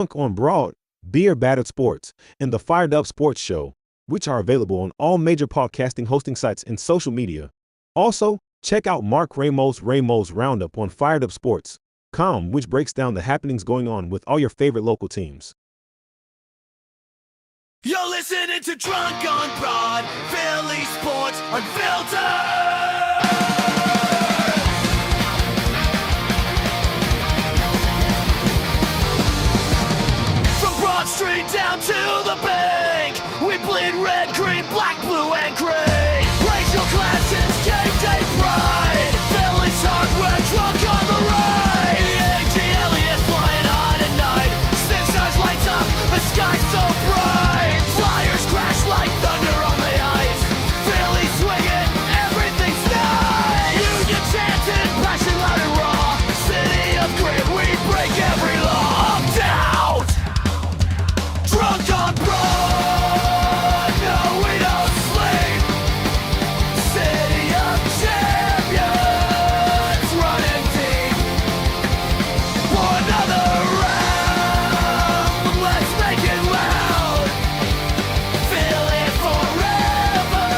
on Broad, Beer Battered Sports, and the Fired Up Sports Show, which are available on all major podcasting hosting sites and social media. Also, check out Mark Ramos' Roundup on firedupsports.com, which breaks down the happenings going on with all your favorite local teams. You're listening to Drunk on Broad, Philly Sports Unfiltered! From Broad Street down to the bank, we bleed red, green, black, blue, and gray. Racial classes, game day pride, Philly's hardware, drunk on the ride. A.G. Elliott flying high tonight, Six Stars lights up, the sky's so bright. Flyers crash like thunder on the ice, Philly swinging, everything's nice. Union chanting, passion loud and raw, city of grit, we break every law. Down, drunk on broad, no we don't sleep. City of champions, running deep. For another round, let's make it loud. Feel it forever.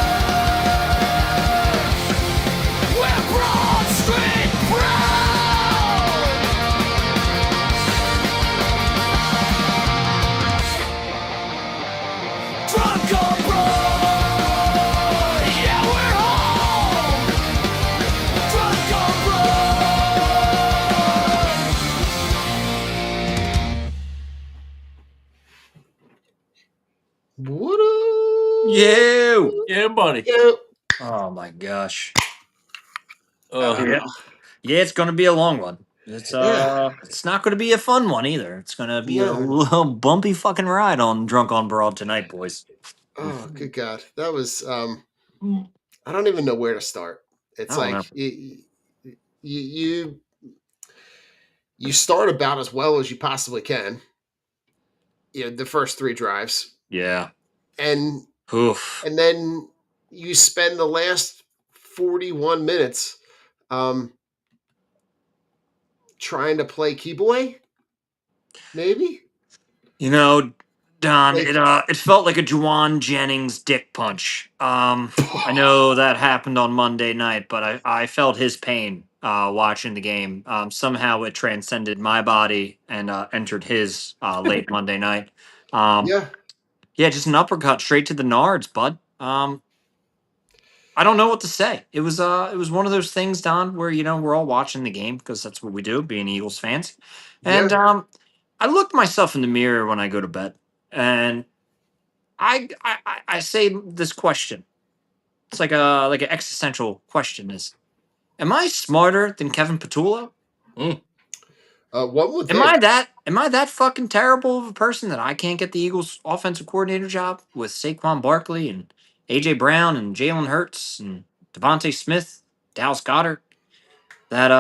We're Broad Street proud. Drunk on Broad, yeah we're home. Drunk on Broad. What You. Yeah, buddy. Oh my gosh. Oh, Yeah. Yeah, it's gonna be a long one. It's Yeah. it's not gonna be a fun one either. It's gonna be a No. little bumpy fucking ride on Drunk on Broad tonight, boys. Oh, good God. That was, I don't even know where to start. It's I don't like, you start about as well as you possibly can. You know, the first three drives. Yeah. And Oof. and then you spend the last 41 minutes trying to play keep away, maybe. You know, Don, Like- it felt like a Juwan Jennings dick punch. I know that happened on Monday night, but I felt his pain watching the game. Somehow it transcended my body and entered his late Monday night. Yeah. Yeah, just an uppercut straight to the nards, bud. I don't know what to say. It was one of those things, Don, where we're all watching the game because that's what we do, being Eagles fans. And Yeah. I looked myself in the mirror when I go to bed, and I say this question. It's like an existential question: Is am I smarter than Kevin Patullo? One would Am think. I that fucking terrible of a person that I can't get the Eagles offensive coordinator job with Saquon Barkley and AJ Brown and Jalen Hurts and Devontae Smith, Dallas Goddard? That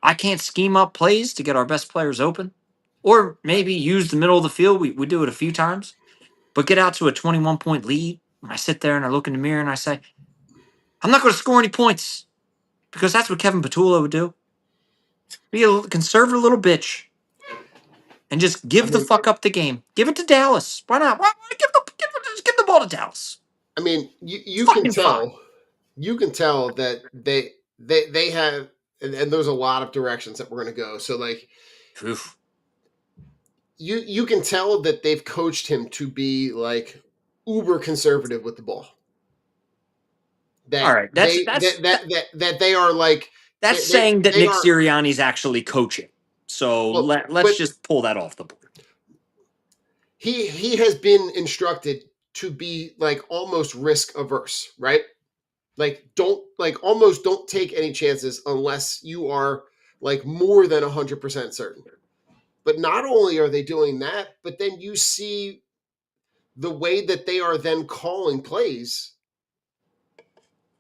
I can't scheme up plays to get our best players open, or maybe use the middle of the field. We do it a few times, but get out to a 21-point lead. And I sit there and I look in the mirror and I say, I'm not going to score any points because that's what Kevin Patullo would do. Be a conservative little bitch. And just give the fuck up the game. Give it to Dallas. Why not? Why just give the ball to Dallas? I mean, you Fucking can tell. fine. You can tell that they have, and there's a lot of directions that we're going to go. So like, Oof. you can tell that they've coached him to be like uber conservative with the ball. That All right, that they are like that's they- saying that they Nick are- Sirianni's actually coaching. So Well, let's but- just pull that off the board. he has been instructed to be like almost risk averse, right? Like almost don't take any chances unless you are like more than 100% certain. But not only are they doing that, but then you see the way that they are then calling plays.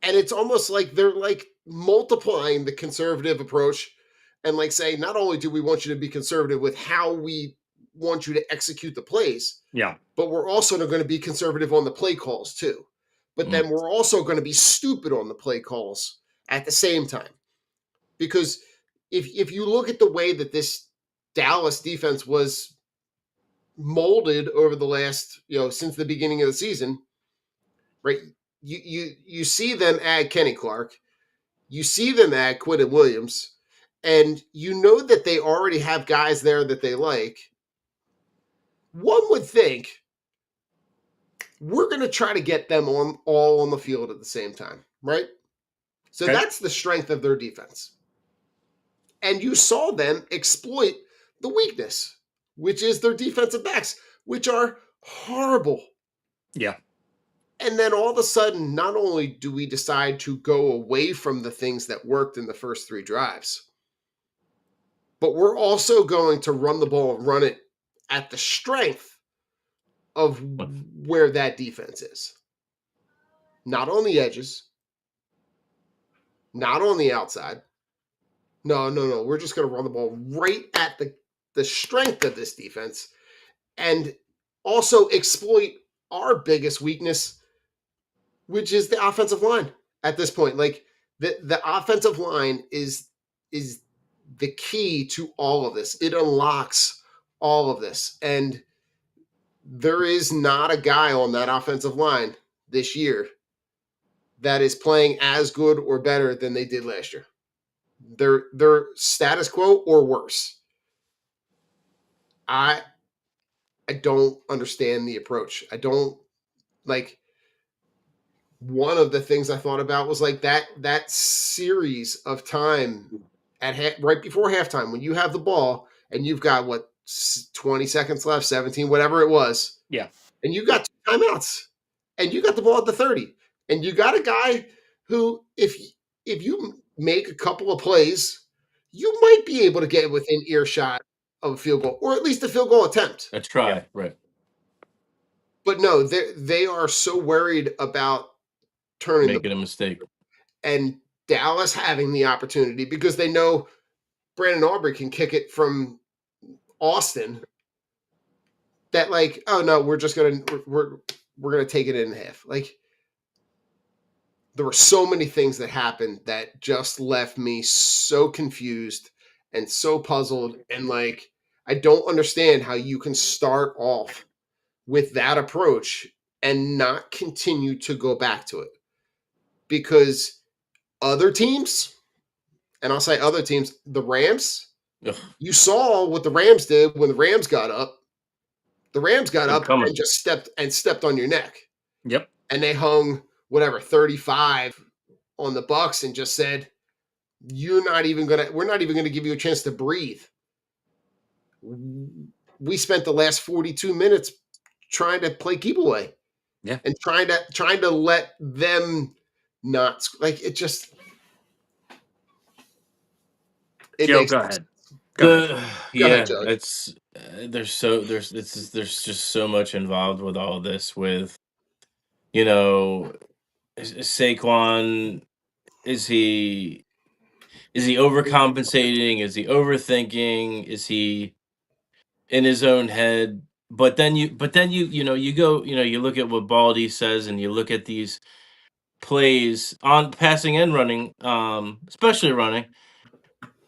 And it's almost like they're like multiplying the conservative approach and like saying, not only do we want you to be conservative with how we want you to execute the plays, Yeah. but we're also going to be conservative on the play calls too. But then we're also going to be stupid on the play calls at the same time. Because if you look at the way that this Dallas defense was molded over the last, since the beginning of the season, right? You see them add Kenny Clark, you see them add Quinton Williams, and you know that they already have guys there that they like. One would think we're going to try to get them all on the field at the same time, right? So Okay. that's the strength of their defense. And you saw them exploit the weakness, which is their defensive backs, which are horrible. Yeah. And then all of a sudden, not only do we decide to go away from the things that worked in the first 3 drives, but we're also going to run the ball and run it at the strength of where that defense is. Not on the edges, not on the outside. No. We're just going to run the ball right at the strength of this defense and also exploit our biggest weakness, which is the offensive line at this point. Like the offensive line is the key to all of this. It unlocks all of this. And there is not a guy on that offensive line this year that is playing as good or better than they did last year. They're status quo or worse. I don't understand the approach. I don't like. One of the things I thought about was like that series of time at right before halftime when you have the ball and you've got 20 seconds left, 17, whatever it was. Yeah. And you got 2 timeouts and you got the ball at the 30 and you got a guy who, if you make a couple of plays, you might be able to get within earshot of a field goal or at least a field goal attempt. A try, Yeah. right? But no, they are so worried about turning Making a mistake. and Dallas having the opportunity because they know Brandon Aubrey can kick it from Austin. That like, oh no, we're gonna take it in half. Like there were so many things that happened that just left me so confused and so puzzled, and like I don't understand how you can start off with that approach and not continue to go back to it because other teams, and I'll say other teams, the Rams, Ugh. you saw what the Rams did when the Rams got up. The Rams got They're up coming. and just stepped on your neck. Yep. And they hung 35 on the Bucks and just said, we're not even gonna give you a chance to breathe. We spent the last 42 minutes trying to play keep away. Yeah. And trying to let them not like it just it Joe, makes go ahead. Go ahead. Go ahead, Yeah, Joey. it's there's just so much involved with all this. With Saquon, is he overcompensating? Is he overthinking? Is he in his own head? But then you go, you look at what Baldy says, and you look at these plays on passing and running, especially running,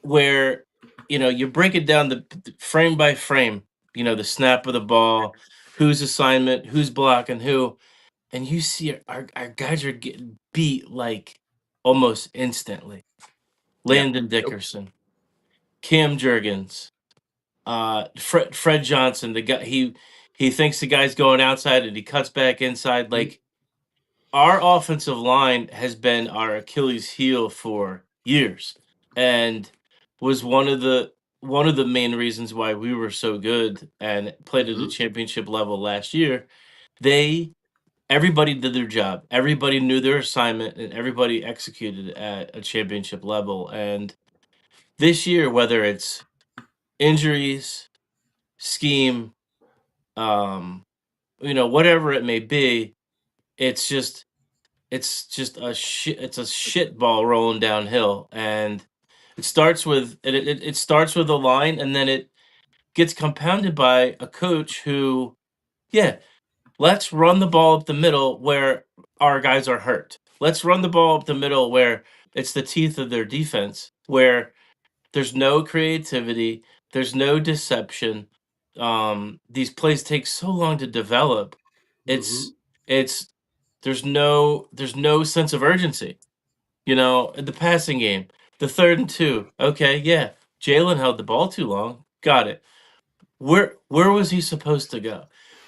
where you break it down the frame by frame, the snap of the ball, whose assignment, who's blocking who, and you see our guys are getting beat like almost instantly. Landon Dickerson, Cam Jurgens, Fred Johnson, the guy he thinks the guy's going outside and he cuts back inside. Like our offensive line has been our Achilles heel for years, and was one of the main reasons why we were so good and played at a championship level last year. Everybody did their job. Everybody knew their assignment and everybody executed at a championship level. And this year, whether it's injuries, scheme, whatever it may be, it's just it's a shit ball rolling downhill. And it starts with it starts with a line, and then it gets compounded by a coach who, yeah, let's run the ball up the middle where our guys are hurt. Let's run the ball up the middle where it's the teeth of their defense, where there's no creativity, there's no deception. these plays take so long to develop. Mhm. It's there's no sense of urgency. You know, in the passing game, the 3rd and 2. Okay, yeah, Jalen held the ball too long. Got it. Where was he supposed to go?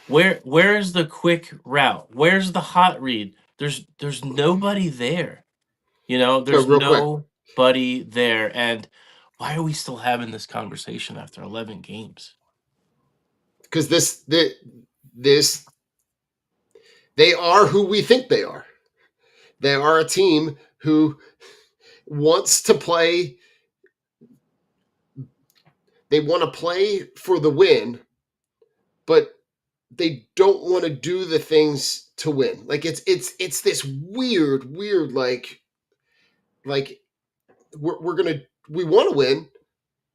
Where is the quick route? Where's the hot read? There's nobody there. You know, So there's real quick, nobody there. And why are we still having this conversation after 11 games? because this they are who we think they are. They are a team who wants to play. They want to play for the win, but they don't want to do the things to win. Like it's this weird like we're gonna we want to win,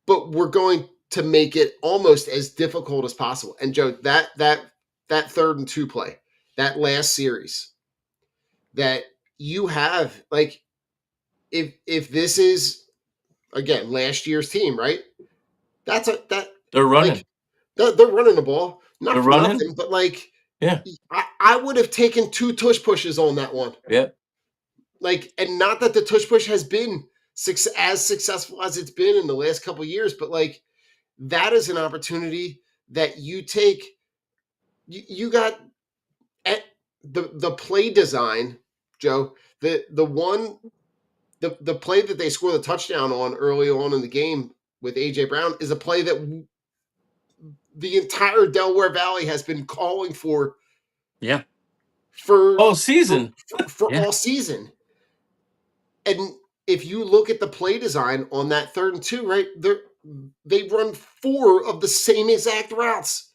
but we're going to make it almost as difficult as possible. And Joe, that 3rd and 2 play, that last series, that you have, like, if this is again last year's team, right? That's a that They're running. like they're running the ball, not They're for running. nothing, but like Yeah. I would have taken 2 tush pushes on that one. Yep. Like, and not that the tush push has been as successful as it's been in the last couple of years, but like that is an opportunity that you take. You got at the play design, Joe. The play that they score the touchdown on early on in the game with AJ Brown is a play that the entire Delaware Valley has been calling for. Yeah. For All season. for Yeah. all season. And if you look at the play design on that 3rd and 2, right, they run 4 of the same exact routes.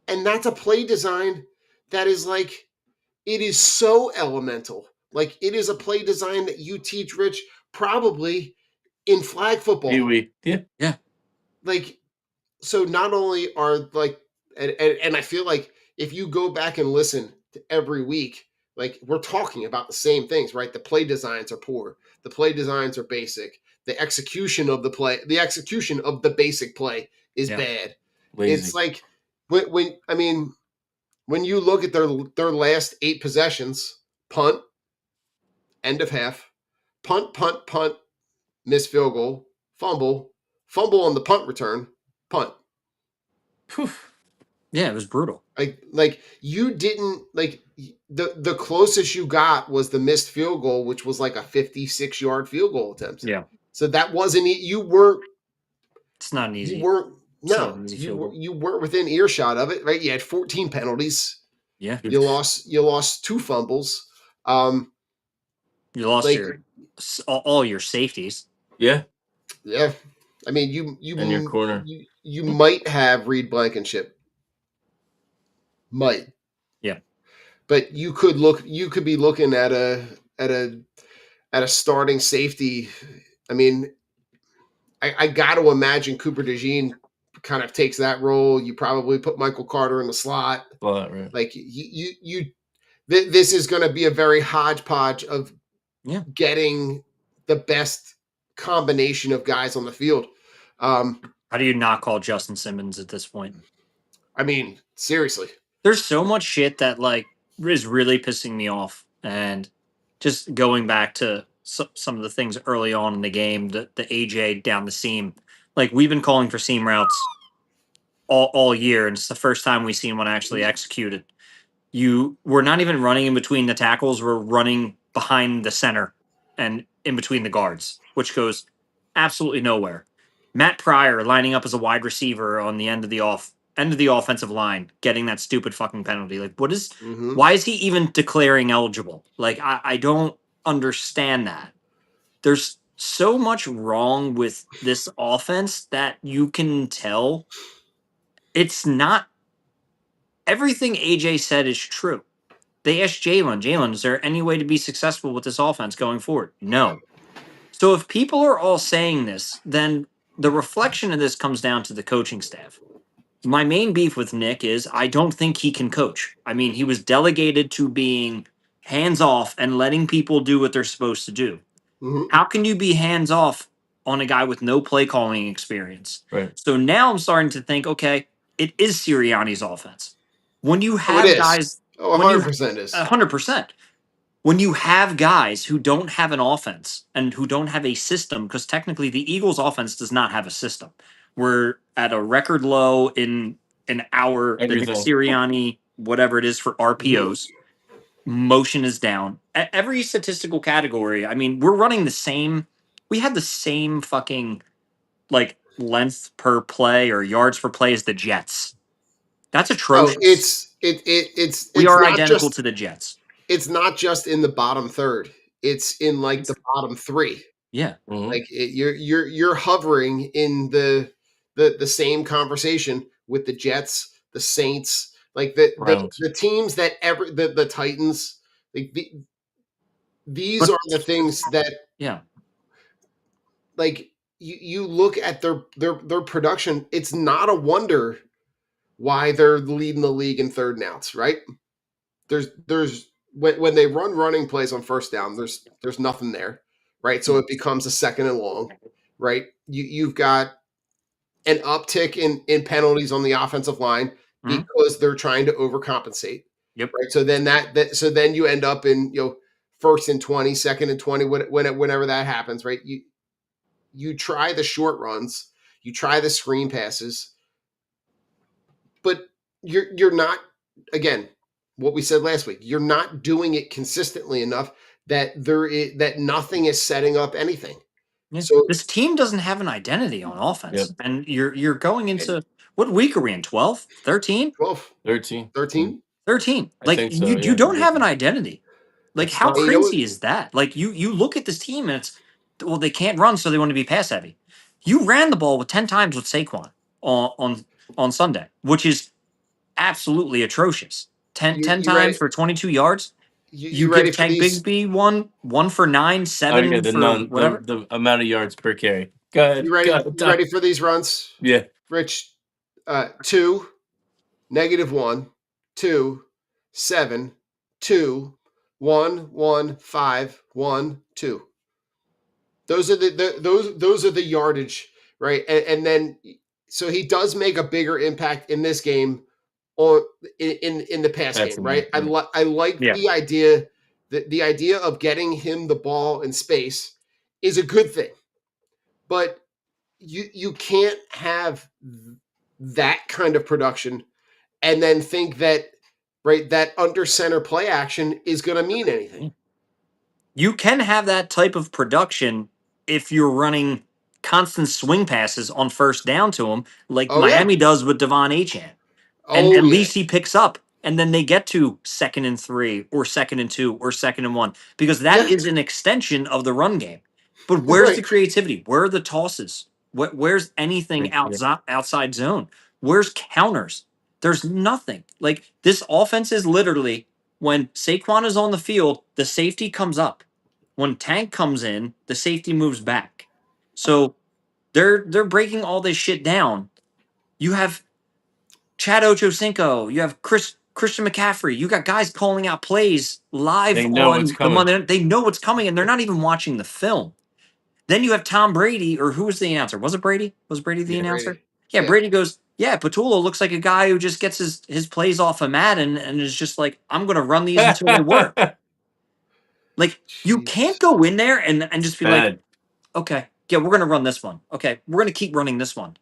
And that's a play design that is like, it is so elemental. Like, it is a play design that you teach Rich probably in flag football. Pee-wee. Yeah. Yeah. Like, so not only are like, and I feel like if you go back and listen to every week, like we're talking about the same things, right? The play designs are poor. The play designs are basic. The execution of the basic play is Yeah. bad. Lazy. It's like when you look at their last 8 possessions, punt, end of half, punt, miss field goal, fumble on the punt return, punt. Phew. Yeah, it was brutal. Like you didn't like the closest you got was the missed field goal, which was like a 56-yard field goal attempt. Yeah. So that wasn't you weren't It's not an easy. you weren't it's not no an easy you field goal. you weren't within earshot of it, right? You had 14 penalties. Yeah. You lost 2 fumbles. You lost Like your all your safeties. Yeah. yeah, I mean In your corner. you might have Reed Blankenship. Might. Yeah. But you could be looking at a starting safety. I mean, I got to imagine Cooper DeJean kind of takes that role. You probably put Michael Carter in the slot. Right. Like this is going to be a very hodgepodge of getting the best combination of guys on the field. How do you not call Justin Simmons at this point? I mean, seriously. There's so much shit that like is really pissing me off, and just going back to some of the things early on in the game, the AJ down the seam, like we've been calling for seam routes all year, and it's the first time we've seen one actually executed. We're not even running in between the tackles; we're running behind the center and in between the guards, which goes absolutely nowhere. Matt Pryor lining up as a wide receiver on the end of the offensive line, getting that stupid fucking penalty. Like, what is? Mm-hmm. Why is he even declaring eligible? Like, I don't understand that. There's so much wrong with this offense that you can tell it's not. Everything AJ said is true. They asked Jalen, is there any way to be successful with this offense going forward? No. So if people are all saying this, then the reflection of this comes down to the coaching staff. My main beef with Nick is I don't think he can coach. I mean, he was delegated to being hands off and letting people do what they're supposed to do. Mm-hmm. How can you be hands off on a guy with no play calling experience? Right. So now I'm starting to think, okay, it is Sirianni's offense. When you Oh, it have is. guys, Oh, when you 100% is. 100%, when you have guys who don't have an offense and who don't have a system, because technically the Eagles' offense does not have a system. We're at a record low in the Nick Everything. Sirianni, whatever it is for RPOs. Motion is down. Every statistical category. I mean, we're running the same. We had the same fucking like length per play or yards per play as the Jets. That's Oh, atrocious. We it's are not identical just to the Jets. it's not just in the bottom third. It's in like the bottom three. Yeah. Mhm. Like you're hovering in the same conversation with the Jets, the Saints, like Browns. the teams that the Titans, like these But are the things that yeah. like you look at their production. It's not a wonder why they're leading the league in third and outs, right? There's when they run running plays on first down, there's nothing there, right? So it becomes a second and long, right? You've got an uptick in penalties on the offensive line Mhm. because they're trying to overcompensate, Yep. right? So then so then you end up in first and 20, second and 20, whenever that happens, right? You try the short runs, you try the screen passes, but you're not, again, what we said last week, you're not doing it consistently enough that nothing is setting up anything. Yeah. So This team doesn't have an identity on offense. Yep. And you're going and into what week are we in? 12? 13? 12, 13. 13. 13. I Like think so. you Yeah. don't have an identity. Like It's how tough. And you know what? crazy is that? Like you look at this team and it's well, they can't run, so they want to be pass heavy. You ran the ball with 10 times with Saquon on Sunday, which is absolutely atrocious. 10, You 10 you ready? times for 22 yards. You You give ready for Tank these? Bigsby one for nine, Oh yeah, 7 the for none whatever. the amount of yards per carry. Go ahead. You ready? Go ahead. You ready for these runs, Yeah. Rich? 2, -1, 2, 7, 2, 1, 1, 5, 1, 2. Those are those are the yardage, right? And then so he does make a bigger impact in this game or in the pass game, Passing right? game. Yeah. I like Yeah. the idea that the idea of getting him the ball in space is a good thing, but you can't have that kind of production and then think that right that under center play action is going to mean anything. You can have that type of production if you're running constant swing passes on first down to him, like Oh yeah, Miami does with Devon Achane. And oh at yeah, least he picks up. And then they get to 2nd and 3 or 2nd and 2 or 2nd and 1 because that yeah, is an extension of the run game. But where's right. the creativity? Where are the tosses? Where's anything Yeah. outside zone? Where's counters? There's nothing. Like this offense is literally when Saquon is on the field, the safety comes up. When Tank comes in, the safety moves back. So they're breaking all this shit down. You have Chad Ochocinco, you have Christian McCaffrey, you got guys calling out plays live They know what's on the coming. Monday. They know what's coming, and they're not even watching the film. Then you have Tom Brady, or who was the announcer? Was it Brady? Was Brady the Yeah. announcer? Brady. Yeah, Yeah. Brady goes, yeah, Patullo looks like a guy who just gets his plays off of Madden and is just like, I'm going to run these until they work. Like, you Jeez. can't go in there and just be like, Bad. okay, yeah, we're going to run this one. Okay, we're going to keep running this one.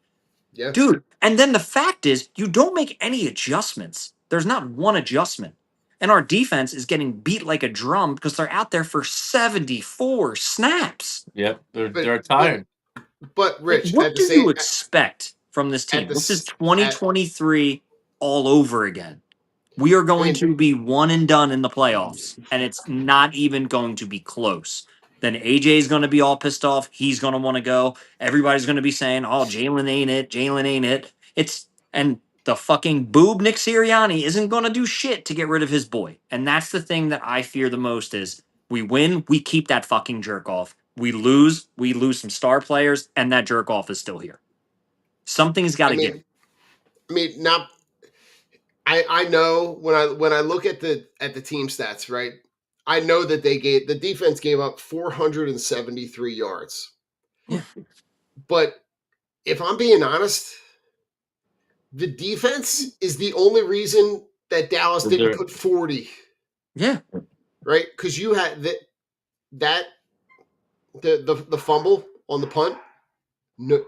Yeah. Dude, and then the fact is, you don't make any adjustments. There's not one adjustment. And our defense is getting beat like a drum because they're out there for 74 snaps. Yep. But They're but tired. but Like, Rich what do you expect from this at team? This is this at 2023 all over again. We are I going mean to be one and done in the playoffs, and it's not even going to be close. Then AJ is going to be all pissed off. He's going to want to go. Everybody's going to be saying, "Oh, Jalen ain't it. Jalen ain't it." It's and the fucking boob Nick Sirianni isn't going to do shit to get rid of his boy. And that's the thing that I fear the most is we win, we keep that fucking jerk off. We lose some star players, and that jerk off is still here. Something's got I to give. mean I mean now I know when I look at the team stats, right? I know that the defense gave up 473 yards. Yeah. But if I'm being honest, the defense is the only reason that Dallas Was didn't there- put 40, Yeah. right? Because you had the fumble on the punt,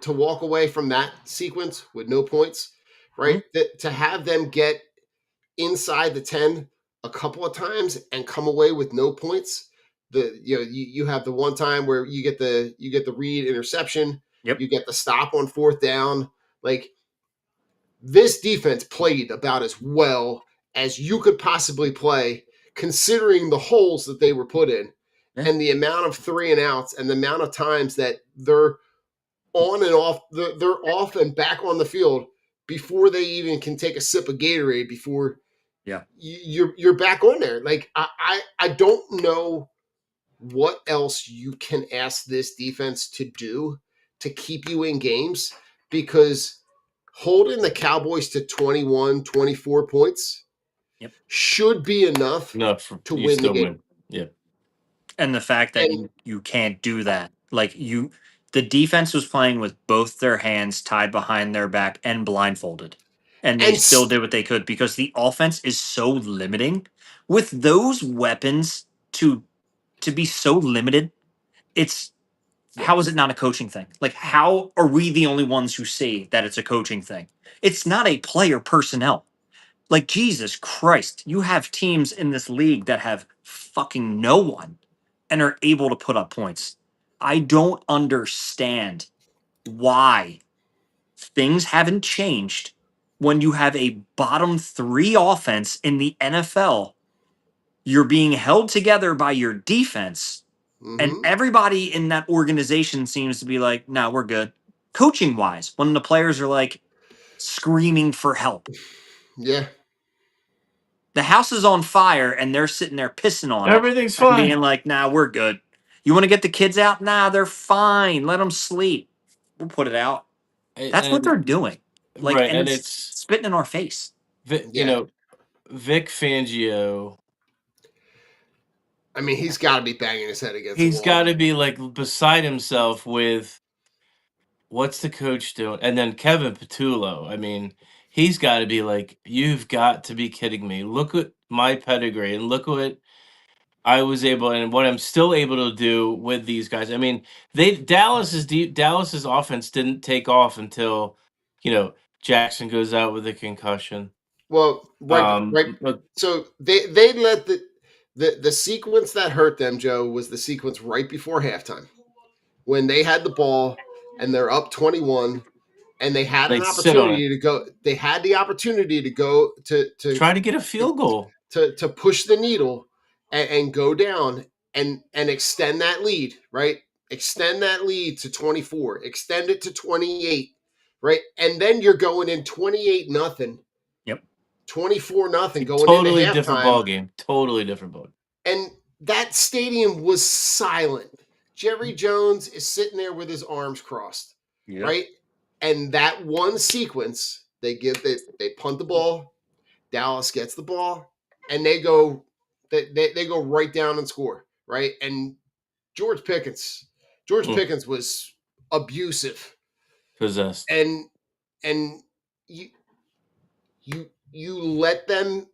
to walk away from that sequence with no points, right? To have them get inside the 10 a couple of times and come away with no points. You have the one time where you get the read interception, Yep. you get the stop on fourth down. Like, this defense played about as well as you could possibly play, considering the holes that they were put in, Yeah. and the amount of 3 and outs and the amount of times that they're on and off, they're off and back on the field before they even can take a sip of Gatorade before Yeah. you're back on there. Like, I don't know what else you can ask this defense to do to keep you in games, because holding the Cowboys to 21, 24 points Yep. should be enough No, to you win the still game. win. Yeah. And the fact that And you can't do that. Like the defense was playing with both their hands tied behind their back and blindfolded. And they and still did what they could because the offense is so limiting. With those weapons to be so limited, it's yeah, how is it not a coaching thing? Like, how are we the only ones who say that it's a coaching thing? It's not a player personnel. Like, Jesus Christ, you have teams in this league that have fucking no one and are able to put up points. I don't understand why things haven't changed when you have a bottom 3 offense in the NFL. You're being held together by your defense, and mm-hmm, everybody in that organization seems to be like, "No, we're good." Coaching wise, when the players are like screaming for help, yeah, the house is on fire and they're sitting there pissing on it Everything's and fine. being like, "Nah, we're good." You want to get the kids out? Nah, they're fine. Let them sleep. We'll put it out. That's what And they're doing. Like, right, and and it's it's spitting in our face. You yeah. know, Vic Fangio. I mean, he's got to be banging his head against the He's wall. got to be like beside himself with what's the coach doing, and then Kevin Patullo. I mean, he's got to be like, you've got to be kidding me. Look at my pedigree and look what I was able and what I'm still able to do with these guys. I mean, Dallas's offense didn't take off until, Jackson goes out with a concussion. Well, right. Look, So they let the sequence that hurt them, Joe, was the sequence right before halftime when they had the ball and they're up 21 and they had they an sit on it. opportunity to go. They had the opportunity to go Try to get a field goal. to push the needle and go down and extend that lead, right? Extend that lead to 24, extend it to 28, right? And then you're going in 28 nothing, Yep. 24 nothing going into Totally different halftime. ball game. Totally different ball. And that stadium was silent. Jerry Jones is sitting there with his arms crossed, Yep. right? And that one sequence, they punt the ball, Dallas gets the ball, and they go right down and score, right? And George Pickens was abusive, Possessed. and you you let them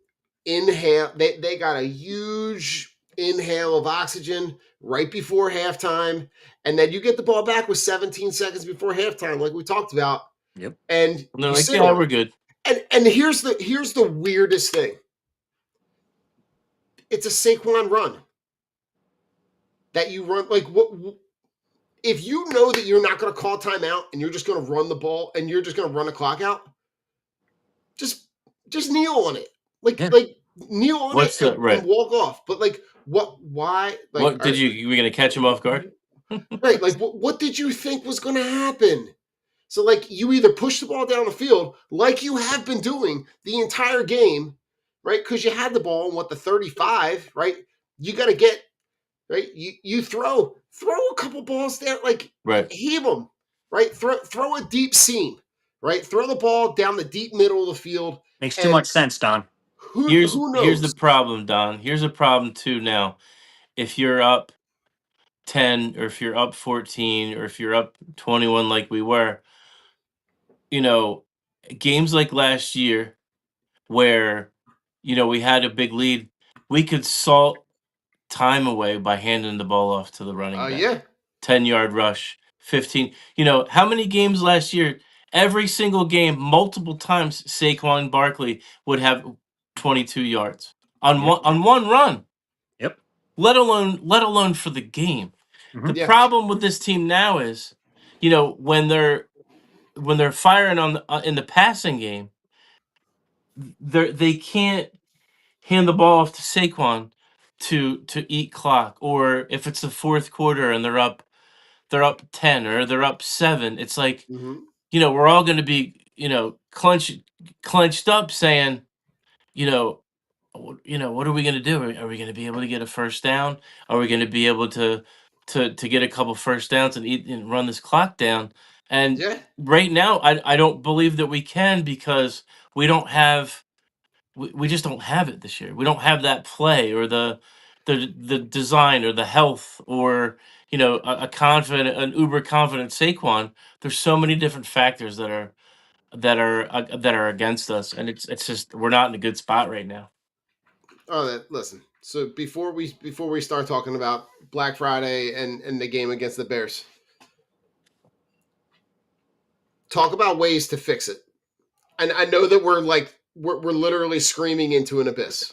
inhale. They got a huge inhale of oxygen right before halftime, and then you get the ball back with 17 seconds before halftime, like we talked about, Yep. and And they're you like, sit yeah, on we're it. good. And here's the weirdest thing. It's a Saquon run that you run. Like, what if you know that you're not going to call timeout and you're just going to run the ball and you're just going to run the clock out? Just kneel on it, Yeah. like kneel on it What's the and walk off. But like, what? Why? Like, what did you were gonna catch him off guard? right? Like, what did you think was going to happen? So, like, you either push the ball down the field, like you have been doing the entire game, right? Because you had the ball on the 35, right? You got to get right. You throw a couple balls down, like Right. heave them, right? Throw a deep seam, right? Throw the ball down the deep middle of the field, Makes too and much sense, Don. Here's who here's the knows? problem, Don. Here's a problem too now. If you're up 10 or if you're up 14 or if you're up 21 like we were, you know, games like last year where, we had a big lead, we could salt time away by handing the ball off to the running back. Yeah. 10-yard rush, 15. How many games last year, every single game, multiple times, Saquon Barkley would have 22 yards on Yep. one run, Yep. let alone for the game. The Yeah. problem with this team now is, when they're firing on in the passing game, they can't hand the ball off to Saquon to eat clock, or if it's the fourth quarter and they're up 10 or they're up 7, it's like, Hmm. we're all going to be, clenched up saying, you know what are we going to do? Are we going to be able to get a first down? Are we going to be able to get a couple first downs and eat and run this clock down? And Yeah. right now, I don't believe that we can, because we don't have we just don't have it this year. We don't have that play, or the design, or the health, or an uber confident Saquon. There's so many different factors that are against us, and it's just we're not in a good spot right now. Oh, listen. So before we start talking about Black Friday and the game against the Bears, talk about ways to fix it. And I know that we're literally screaming into an abyss.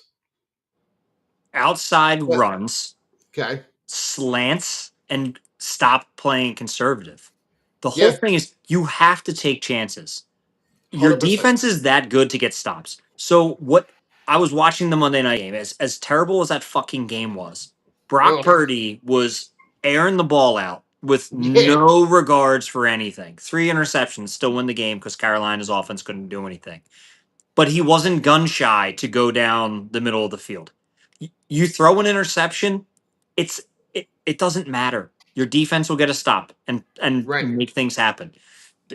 Outside But runs, okay. slants, and stop playing conservative. The whole Yeah. thing is you have to take chances. Your 100%. defense is that good to get stops. So what I was watching the Monday night game, as terrible as that fucking game was, Brock Ugh. Purdy was airing the ball out with Yeah. no regards for anything. 3 interceptions, still win the game because Carolina's offense couldn't do anything. But he wasn't gun shy to go down the middle of the field. You throw an interception, it's it doesn't matter. Your defense will get a stop and Right. make things happen.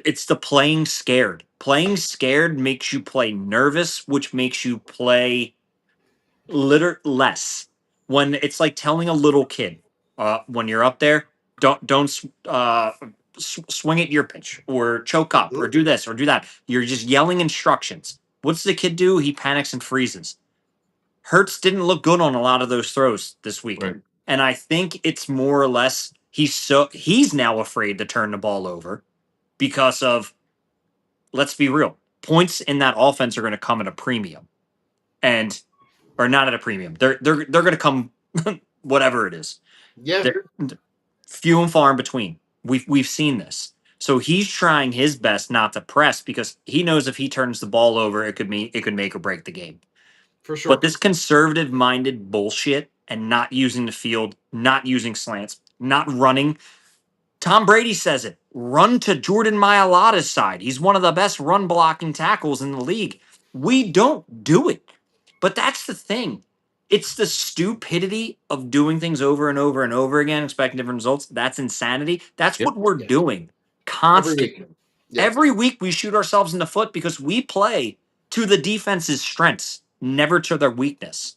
It's the playing scared. Playing scared makes you play nervous, which makes you play less. When it's like telling a little kid, when you're up there, don't swing at your pitch or choke up or Mhm. do this or do that. You're just yelling instructions. What's the kid do? He panics and freezes. Hertz didn't look good on a lot of those throws this Right. weekend. And I think it's more or less he's now afraid to turn the ball over because of, let's be real, points in that offense are going to come at a premium. And or not at a premium. They're going to come whatever it is. Yeah. They're few and far in between. We've seen this. So he's trying his best not to press because he knows if he turns the ball over, it could make or break the game. For But sure. this conservative minded bullshit and not using the field, not using slants, not running. Tom Brady says it. Run to Jordan Mailata's side. He's one of the best run blocking tackles in the league. We don't do it. But that's the thing. It's the stupidity of doing things over and over and over again, expecting different results. That's insanity. That's Yep. what we're Yeah. doing Every week. constantly. Yeah. Every week we shoot ourselves in the foot because we play to the defense's strengths, never to their weakness.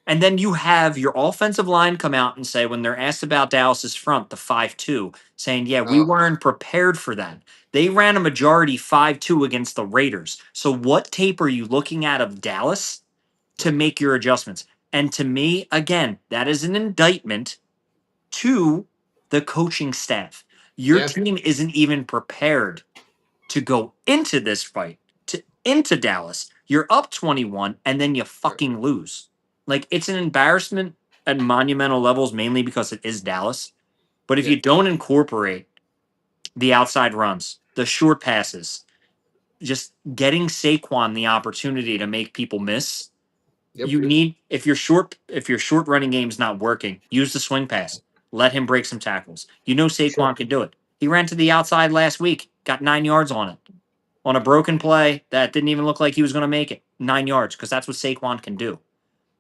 And then you have your offensive line come out and say, when they're asked about Dallas's front, the 5-2, saying, yeah, we Oh, weren't prepared for that. They ran a majority 5-2 against the Raiders. So what tape are you looking at of Dallas to make your adjustments? And to me, again, that is an indictment to the coaching staff. Your yeah. team isn't even prepared to go into this fight, into Dallas. You're up 21 and then you Right. fucking lose. Like it's an embarrassment at monumental levels, mainly because it is Dallas. But if Yeah. you don't incorporate the outside runs, the short passes, just getting Saquon the opportunity to make people miss, Yep. you need if your short running game's not working, use the swing pass. Let him break some tackles. You know For sure. Saquon can do it. He ran to the outside last week, got 9 yards on it on a broken play that didn't even look like he was going to make it. 9 yards, because that's what Saquon can do.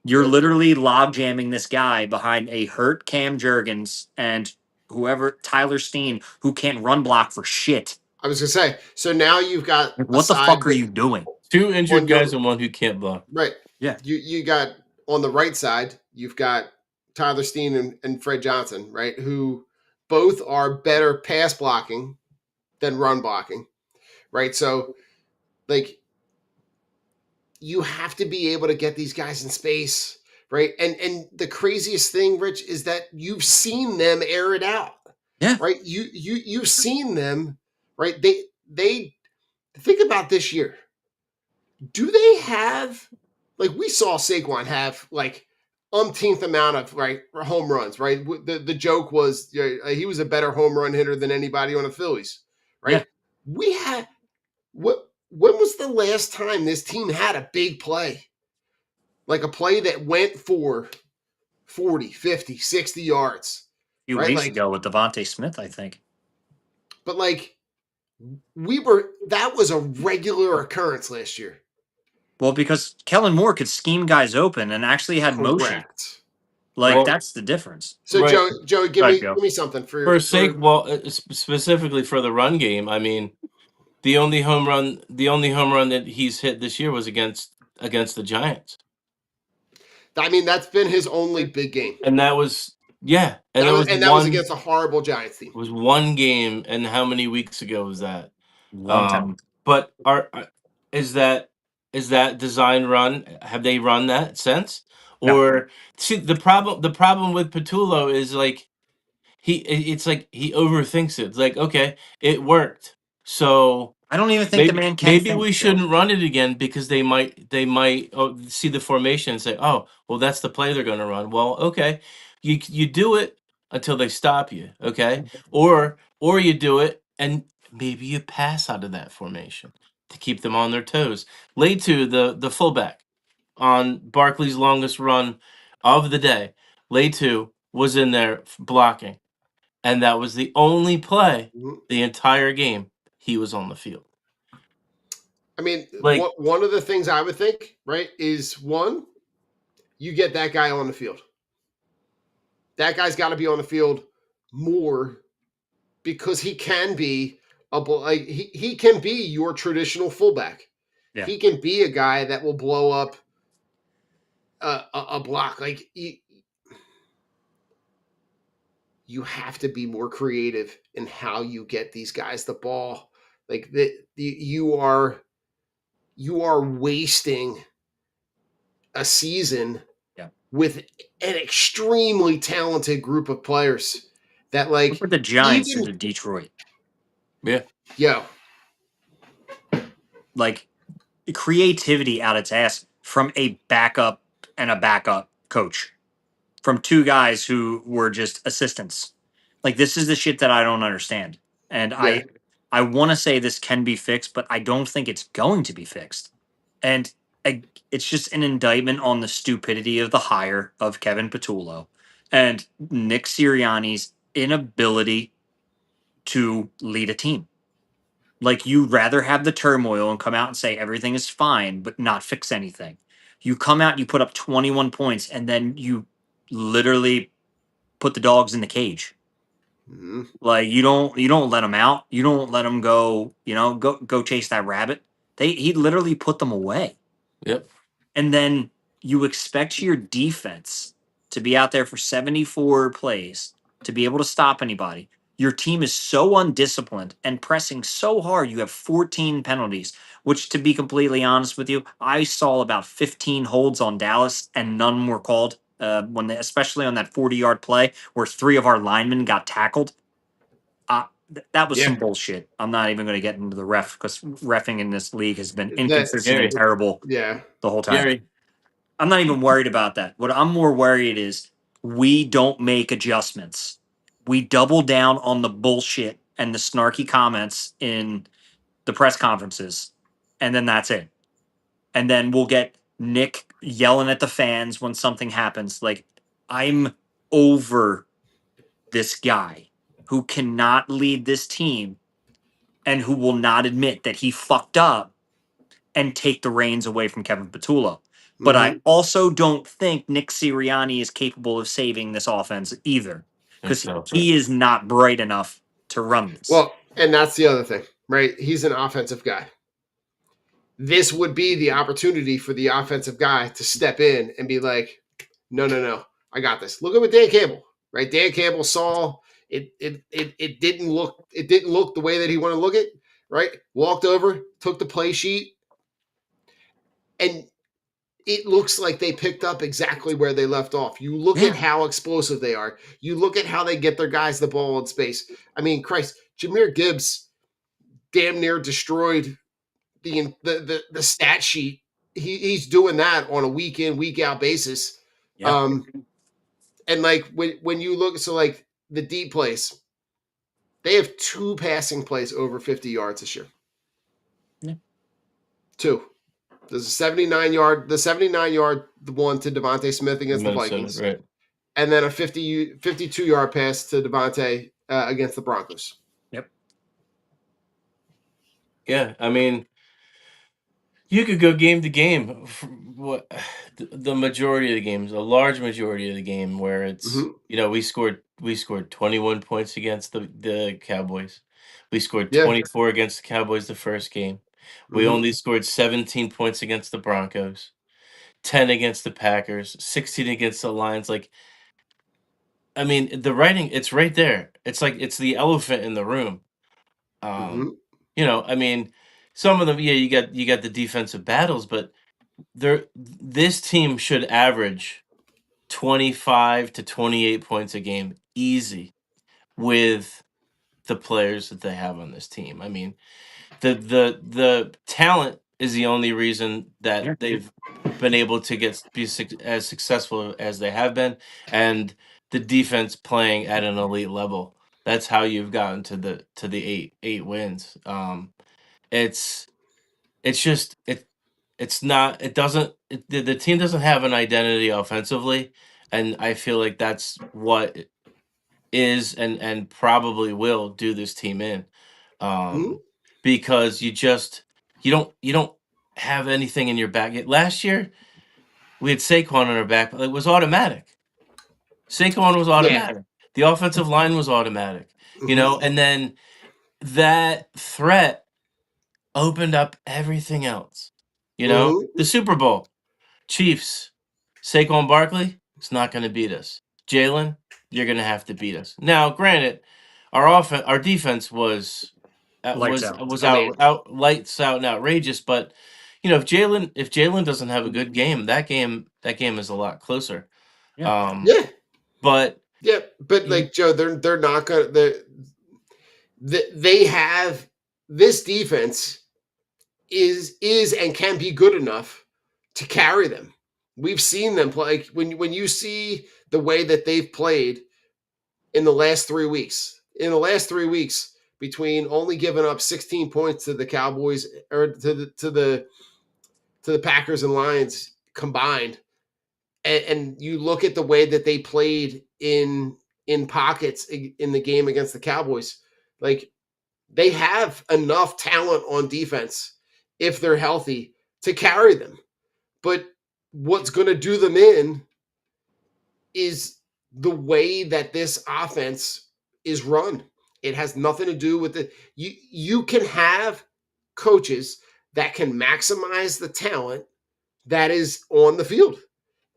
You're Yep. literally log jamming this guy behind a hurt Cam Jurgens and whoever Tyler Steen, who can't run block for shit. I was gonna say. So now you've got Like, a what the side fuck are that you doing? 2 injured on guys your and one who can't block. right. Yeah. You got on the right side. You've got Tyler Steen and Fred Johnson, right? Who both are better pass blocking than run blocking, right? So like you have to be able to get these guys in space, right? And the craziest thing, Rich, is that you've seen them air it out, Yeah. right? You've seen them, right? They think about this year. Do they have, like, we saw Saquon have like umpteenth amount of right home runs, right? The joke was he was a better home run hitter than anybody on the Phillies, right? Yeah. We had what? When was the last time this team had a big play? Like a play that went for 40, 50, 60 yards, A few right? weeks Like, ago with Devontae Smith, I think. but like that was a regular occurrence last year. Well, because Kellen Moore could scheme guys open and actually had motion. Correct. Like Right. that's the difference. So Right. Joe, give Go ahead, me Joe. something For for specifically for the run game, I mean, the only home run that he's hit this year was against the Giants. I mean, that's been his only big game. And that was and That was against a horrible Giants team. was one game. And how many weeks ago was that? Long time. But is that design run? Have they run that since? No. Or see the problem with Patullo is like it's like he overthinks it. It's like, okay, it worked. So I don't even think the man can maybe think, we Joe. shouldn't run it again because they might see the formation and say, oh, well, that's the play they're going to run. Well, okay, you do it until they stop you, okay, or you do it and maybe you pass out of that formation to keep them on their toes. Letu, the fullback on Barkley's longest run of the day, Letu was in there blocking, and that was the only play Mhm. the entire game he was on the field. I mean, Like, one of the things I would think, right, is one, you get that guy on the field. That guy's got to be on the field more because he can be he can be your traditional fullback. Yeah. He can be a guy that will blow up a block. Like you have to be more creative in how you get these guys the ball. Like you are wasting a season Yeah. with an extremely talented group of players that like Look what the Giants even did to Detroit. yeah, yo Like creativity out its ass from a backup and a backup coach. From two guys who were just assistants. Like this is the shit that I don't understand. And yeah. I want to say this can be fixed, but I don't think it's going to be fixed. And it's just an indictment on the stupidity of the hire of Kevin Patullo and Nick Sirianni's inability to lead a team. Like you'd rather have the turmoil and come out and say everything is fine, but not fix anything. You come out, you put up 21 points, and then you literally put the dogs in the cage. Mhm. Like you don't let them out. You don't let them go. Go chase that rabbit. He literally put them away. yep, And then you expect your defense to be out there for 74 plays to be able to stop anybody. Your team is so undisciplined and pressing so hard. You have 14 penalties, which, to be completely honest with you, I saw about 15 holds on Dallas and none were called. Especially on that 40-yard play where three of our linemen got tackled. That was Yeah. some bullshit. I'm not even going to get into the ref because refing in this league has been That inconsistent and Gary. terrible yeah. the whole time. Gary. I'm not even worried about that. What I'm more worried is we don't make adjustments. We double down on the bullshit and the snarky comments in the press conferences, and then that's it. And then we'll get Nick yelling at the fans when something happens. Like, I'm over this guy who cannot lead this team and who will not admit that he fucked up and take the reins away from Kevin Patullo. But I Mhm. also don't think Nick Sirianni is capable of saving this offense either, Think because so. he is not bright enough to run this. Well, and that's the other thing, right? He's an offensive guy. This would be the opportunity for the offensive guy to step in and be like, no, I got this. Look at what Dan Campbell, right? Dan Campbell saw it didn't look the way that he wanted to look it, right? Walked over, took the play sheet, and it looks like they picked up exactly where they left off. You look Yeah. at how explosive they are. You look at how they get their guys the ball in space. I mean, Christ, Jahmyr Gibbs damn near destroyed the stat sheet. He's doing that on a week in, week out basis. Yeah. And like when you look, so like the deep plays, they have 2 passing plays over 50 yards this year. Yeah. 2. There's a 79-yard one to Devontae Smith against the Minnesota, Vikings, right? and then a 52-yard pass to Devontae against the Broncos. Yep. Yeah, I mean, you could go game to game. What the majority of the games, a large majority of the game, where it's Mm-hmm. we scored 21 points against the Cowboys. We scored Yeah. 24 against the Cowboys the first game. We Mm-hmm. only scored 17 points against the Broncos, 10 against the Packers, 16 against the Lions. Like, I mean, the writing, it's right there. It's like it's the elephant in the room. Mm-hmm. I mean, some of them, yeah, you got the defensive battles, but this team should average 25 to 28 points a game easy with the players that they have on this team. I mean, the talent is the only reason Yeah. that they've been able to as successful as they have been, and the defense playing at an elite level. That's how you've gotten to the eight wins. It's it's just it's not it doesn't the team doesn't have an identity offensively, and I feel like that's what is and probably will do this team in. Mm-hmm. Because you don't have anything in your back. Last year we had Saquon on our back, but it was automatic. Saquon was Yeah. automatic. The offensive line was automatic. Mm-hmm. And then that threat opened up everything else. Mm-hmm. The Super Bowl, Chiefs, Saquon Barkley is not going to beat us. Jalen, you're going to have to beat us. Now, granted, our defense was Lights out. was I mean, out lights out and outrageous. But if Jalen doesn't have a good game, that game is a lot closer. Yeah. yeah. But Yeah. But you, like Joe, they're not gonna they have this defense is and can be good enough to carry them. We've seen them play. Like when you see the way that they've played in the last 3 weeks. In the last 3 weeks, between only giving up 16 points to the Cowboys or to the Packers and Lions combined, and you look at the way that they played in pockets in the game against the Cowboys, like they have enough talent on defense if they're healthy to carry them. But what's going to do them in is the way that this offense is run. It has nothing to do with the you can have coaches that can maximize the talent that is on the field.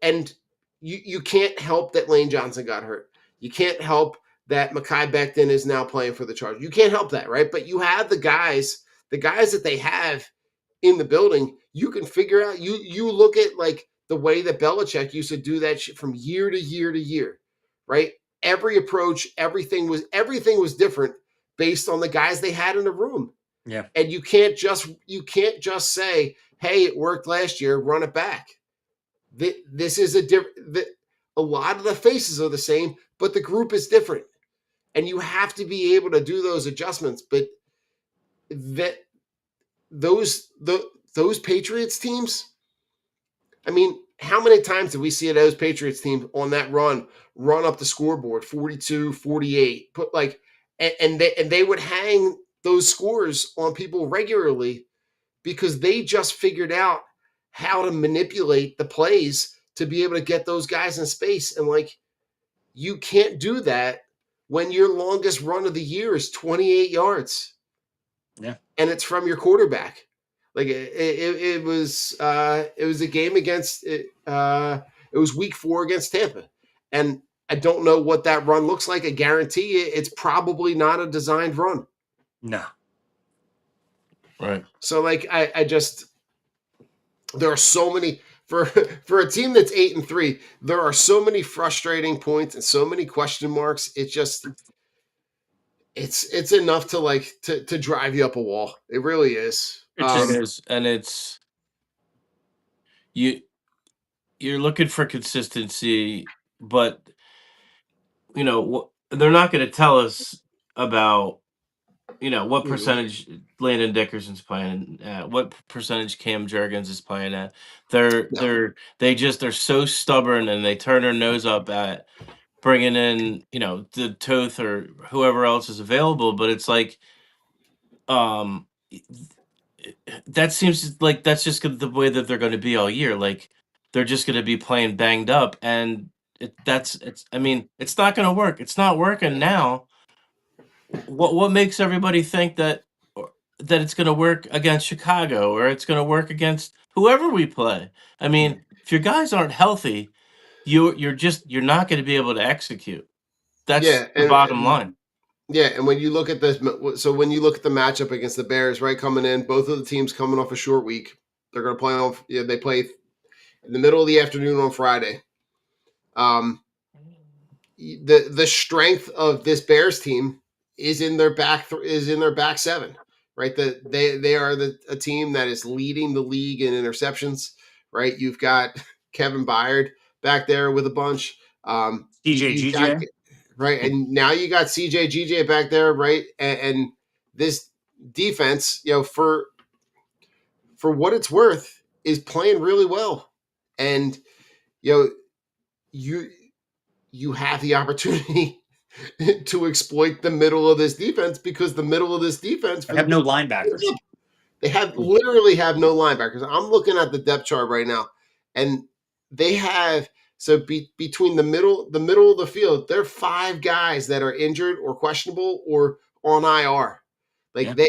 And you can't help that Lane Johnson got hurt. You can't help that Mekhi Becton is now playing for the Chargers. You can't help that, right? But you have the guys that they have in the building. You can figure out. You look at like the way that Belichick used to do that shit from year to year to year, right? Every approach, everything was different based on the guys they had in the room. Yeah. And you can't just say, "Hey, it worked last year, run it back." This is a different. A lot of the faces are the same, but the group is different, and you have to be able to do those adjustments. But that those Patriots teams, I mean, how many times did we see those Patriots teams on that run up the scoreboard 42, 48, put like and they would hang those scores on people regularly because they just figured out how to manipulate the plays to be able to get those guys in space. And like, you can't do that when your longest run of the year is 28 yards. Yeah. And it's from your quarterback. Like it was a game against it was week 4 against Tampa. And I don't know what that run looks like. I guarantee it's probably not a designed run. No. right. So like I just there are so many for a team that's 8-3. There are so many frustrating points and so many question marks. It's enough to to drive you up a wall. It really is. It's It just is, and it's you. You're looking for consistency, but they're not going to tell us about what percentage Landon Dickerson's playing at, what percentage Cam Jurgens is playing at. No. They're so stubborn, and they turn their nose up at bringing in the Toth or whoever else is available. But it's like um that seems like that's just the way that they're going to be all year. Like they're just going to be playing banged up, and it's. I mean, it's not going to work. It's not working now. What makes everybody think that it's going to work against Chicago or it's going to work against whoever we play? I mean, if your guys aren't healthy, you're not going to be able to execute. That's Yeah, the bottom line. yeah, and when you look at this, so when you look at the matchup against the Bears, right, coming in, both of the teams coming off a short week, they're going to play on. Yeah, they play in the middle of the afternoon on Friday. The strength of this Bears team is in their back seven, right? They are a team that is leading the league in interceptions, right? You've got Kevin Byard back there with a bunch. You've got CJGJ. right, and now you got CJGJ back there, right? And this defense, for what it's worth, is playing really well, and you know you you have the opportunity to exploit the middle of this defense because the middle of this defense I for the have no Bears, linebackers. they have literally have no linebackers. I'm looking at the depth chart right now, and they have between the middle of the field, there are 5 guys that are injured or questionable or on IR. Like Yeah.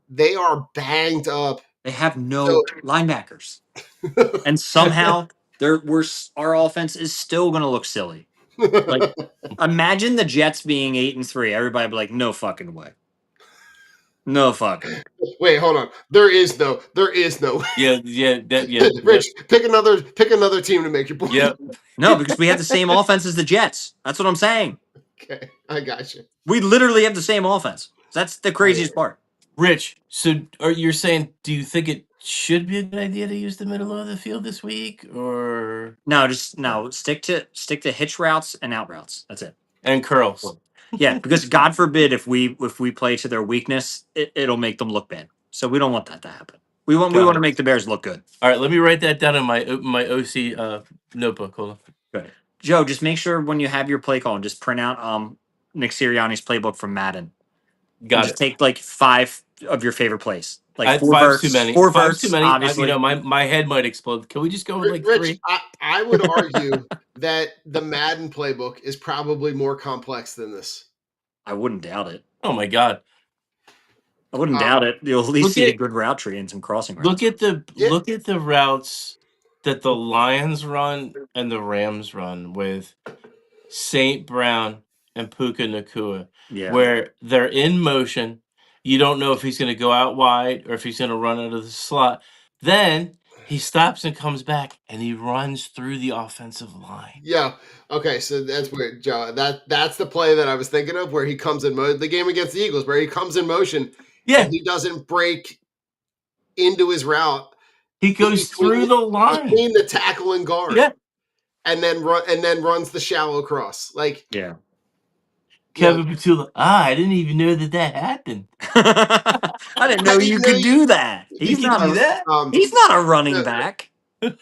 they are banged up. They have So no linebackers. And somehow our offense is still going to look silly. Like, imagine the Jets being 8-3. Everybody would be like, no fucking way. No fucking way. wait, hold on. There is no. Yeah. Rich, pick another team to make your point. Yep. No, because we have the same offense as the Jets. That's what I'm saying. Okay, I got you. We literally have the same offense. That's the craziest part. Rich, so are you saying, do you think it should be a good idea to use the middle of the field this week, or No, just no. Stick to hitch routes and out routes. That's it. and curls? Yeah, because God forbid if we play to their weakness, it'll make them look bad. So we don't want that to happen. We want to make the Bears look good. All right, let me write that down in my OC notebook. Hold on. Good. Joe, just make sure when you have your play call, just print out Nick Sirianni's playbook from Madden. And Got just it. take like 5 of your favorite plays. Like four Five's too verts. many. Four Five's too verts, many. obviously. My head might explode. Can we just go with like Rich, 3? I would argue that the Madden playbook is probably more complex than this. I wouldn't doubt it. Oh my God! I wouldn't doubt it. You'll at least Look see a at good route tree and some crossing routes. look at the Yeah. look at the routes that the Lions run and the Rams run with St. Brown and Puka Nakua, Yeah. where they're in motion. You don't know if he's going to go out wide or if he's going to run out of the slot. Then he stops and comes back, and he runs through the offensive line. Yeah. Okay, so that's weird, Joe. That's the play that I was thinking of where he comes in the game against the Eagles, where he comes in motion Yeah, and he doesn't break into his route he goes through the line. between the tackle and guard. Yeah, And then runs the shallow cross. Like Yeah. Kevin Petula. I didn't even know that happened. I didn't know I didn't you know could do that. You can do that. He's not a running no, back. and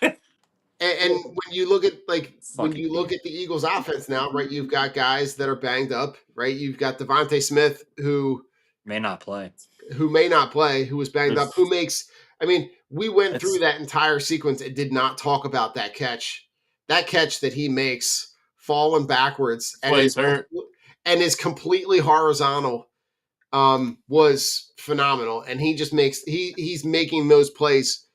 when you look at Fucking the Eagles offense now, right? You've got guys that are banged up, right? You've got Devontae Smith who may not play. may not play, who was banged up, who makes I mean, we went through It's- that entire sequence and did not talk about that catch. That catch that he makes falling backwards Why he's hurt. and is completely horizontal was phenomenal. And he just makes he's making those plays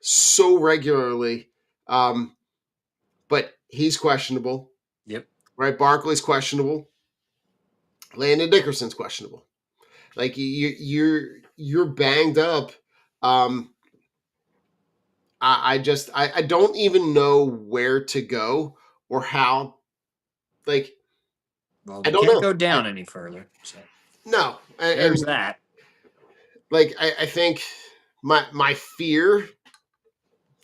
so regularly. But he's questionable. Yep. Right? Barkley's questionable. Landon Dickerson's questionable. Like you're banged up. I just I don't even know where to go or how. Like Well, I they don't can't know. go down any further. So No, there's and that. like I think my fear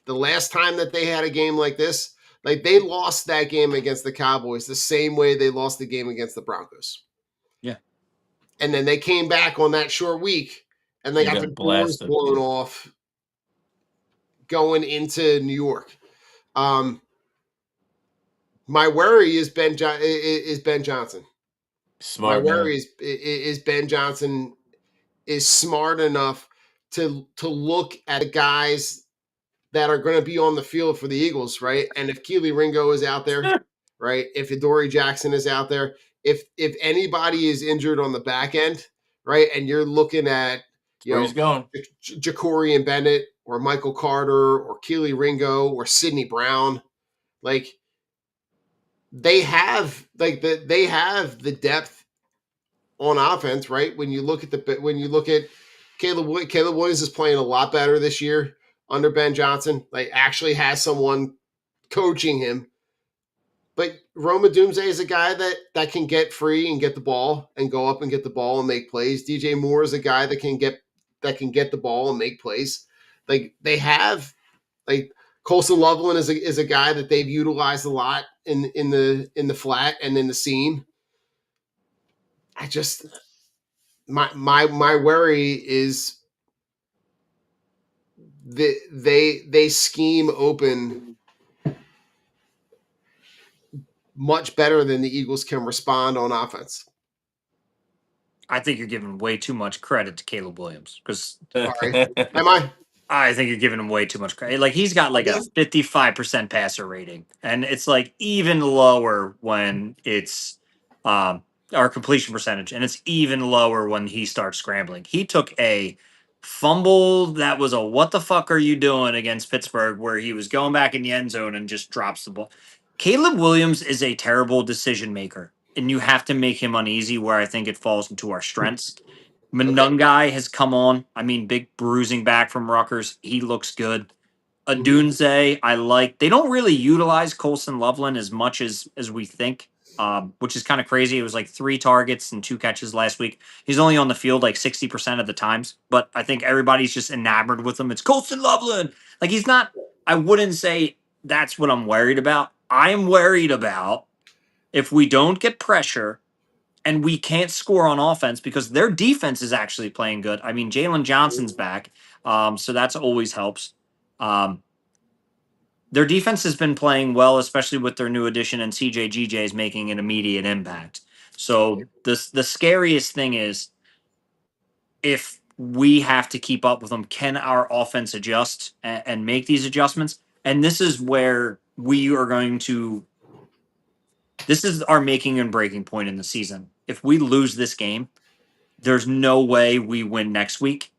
the last time that they had a game like this, like they lost that game against the Cowboys the same way they lost the game against the Broncos. Yeah. And then they came back on that short week and they You got the got doors blasted. blown off going into New York. My worry is Ben Johnson. My Smart man. worry is Ben Johnson is smart enough to look at the guys that are going to be on the field for the Eagles, right? And if Keely Ringo is out there, right? If Adoree Jackson is out there, if anybody is injured on the back end, right? And you're looking at Where he's going. Ja'Cory and Bennett or Michael Carter or Keely Ringo or Sidney Brown, like they have they have the depth on offense, right? When you look at Caleb Williams is playing a lot better this year under Ben Johnson. Like actually has someone coaching him. But Roma Doomsday is a guy that can get free and get the ball and go up and get the ball and make plays. DJ Moore is a guy that can get the ball and make plays. Like they have like Colson Loveland is a guy that they've utilized a lot in the flat and in the seam. I just my worry is they scheme open much better than the Eagles can respond on offense. I think you're giving way too much credit to Caleb Williams because Sorry, am I? I think you're giving him way too much credit. Like he's got like a 55% passer rating, and it's like even lower when it's our completion percentage, and it's even lower when he starts scrambling. He took a fumble that was a what the fuck are you doing against Pittsburgh, where he was going back in the end zone and just drops the ball. Caleb Williams is a terrible decision maker, and you have to make him uneasy. Where I think it falls into our strengths. Okay. Munungai has come on. I mean, big bruising back from Rutgers. He looks good. Mhm. Adunze, I like. They don't really utilize Colson Loveland as much as we think, which is kind of crazy. It was like 3 targets and 2 catches last week. He's only on the field like 60% of the times, but I think everybody's just enamored with him. It's Colson Loveland. Like he's not. I wouldn't say that's what I'm worried about. I'm worried about if we don't get pressure and we can't score on offense because their defense is actually playing good. I mean, Jalen Johnson's back, so that's always helps. Um, their defense has been playing well, especially with their new addition, and CJ is making an immediate impact. So the scariest thing is if we have to keep up with them, can our offense adjust and make these adjustments? And this is where we are going to. This is our making and breaking point in the season. If we lose this game, there's no way we win next week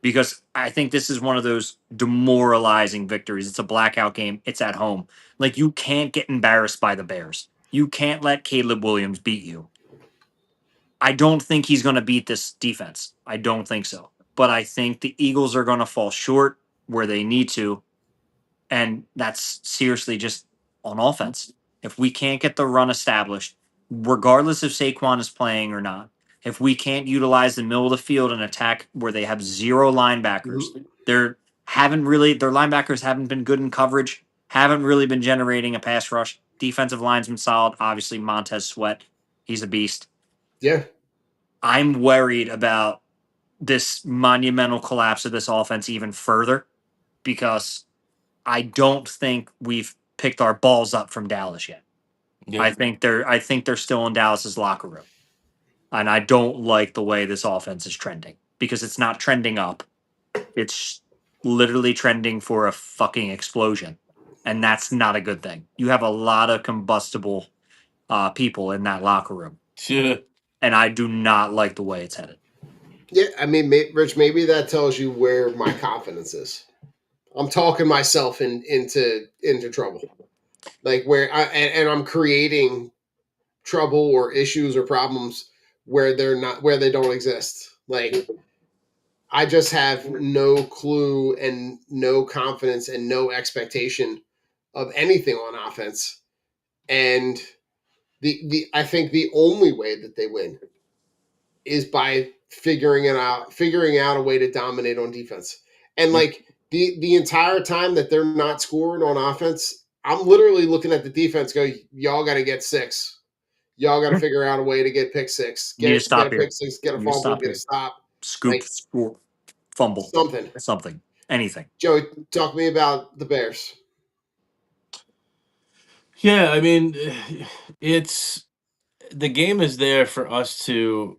because I think this is one of those demoralizing victories. It's a blackout game. It's at home. Like you can't get embarrassed by the Bears. You can't let Caleb Williams beat you. I don't think he's going to beat this defense. I don't think so. But I think the Eagles are going to fall short where they need to. And that's seriously just on offense. If we can't get the run established, regardless if Saquon is playing or not, if we can't utilize the middle of the field and attack where they have 0 linebackers, Mhm. their linebackers haven't been good in coverage, haven't really been generating a pass rush. Defensive line's solid. Obviously, Montez Sweat, he's a beast. Yeah. I'm worried about this monumental collapse of this offense even further because I don't think we've picked our balls up from Dallas yet. Yeah. I think they're still in Dallas's locker room. And I don't like the way this offense is trending because it's not trending up. It's literally trending for a fucking explosion. And that's not a good thing. You have a lot of combustible people in that locker room. Yeah. And I do not like the way it's headed. Yeah. I mean, Rich, maybe that tells you where my confidence is. I'm talking myself into trouble, like where and I'm creating trouble or issues or problems where they don't exist. Like I just have no clue and no confidence and no expectation of anything on offense. And the I think the only way that they win is by figuring out a way to dominate on defense. And like the entire time that they're not scoring on offense, I'm literally looking at the defense go, y'all got to get 6. Y'all got to figure out a way to get pick 6. You need to Get a stop pick here. 6, get a You need to fumble, stop get a here. stop. Scoop, Like score, fumble, something. something, anything. Joey, talk to me about the Bears. Yeah, I mean, it's the game is there for us to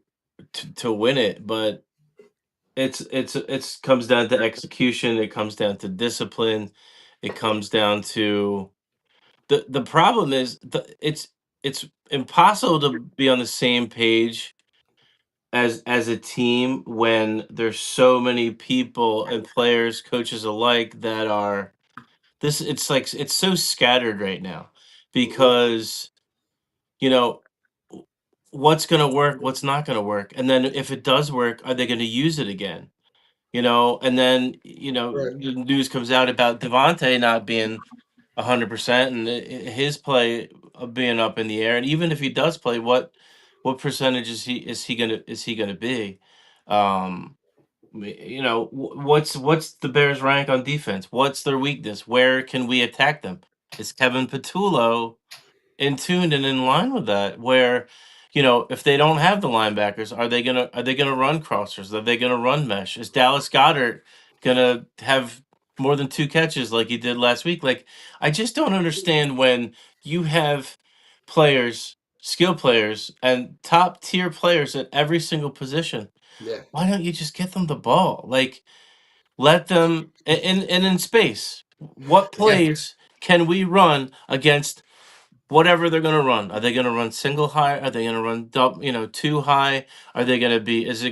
win it, but it's comes down to execution. It comes down to discipline. It comes down to the problem is it's impossible to be on the same page as a team when there's so many people and players, coaches alike that are this. It's like it's so scattered right now Mhm. because you know w- what's going to work, what's not going to work, and then if it does work, are they going to use it again? And then Right. the news comes out about Devontae not being 100% and his play being up in the air. And even if he does play, what percentage is he gonna be? Um, what's the Bears rank on defense? What's their weakness? Where can we attack them? Is Kevin Patullo in tune and in line with that? Where, if they don't have the linebackers, are they gonna run crossers? Are they gonna run mesh? Is Dallas Goddard gonna have more than 2 catches like he did last week? Like, I just don't understand when you have players, skill players, and top tier players at every single position. Yeah. Why don't you just get them the ball? Like, let them and in space. What Yeah. plays can we run against whatever they're going to run? Are they going to run single high? Are they going to run double, too high? Is it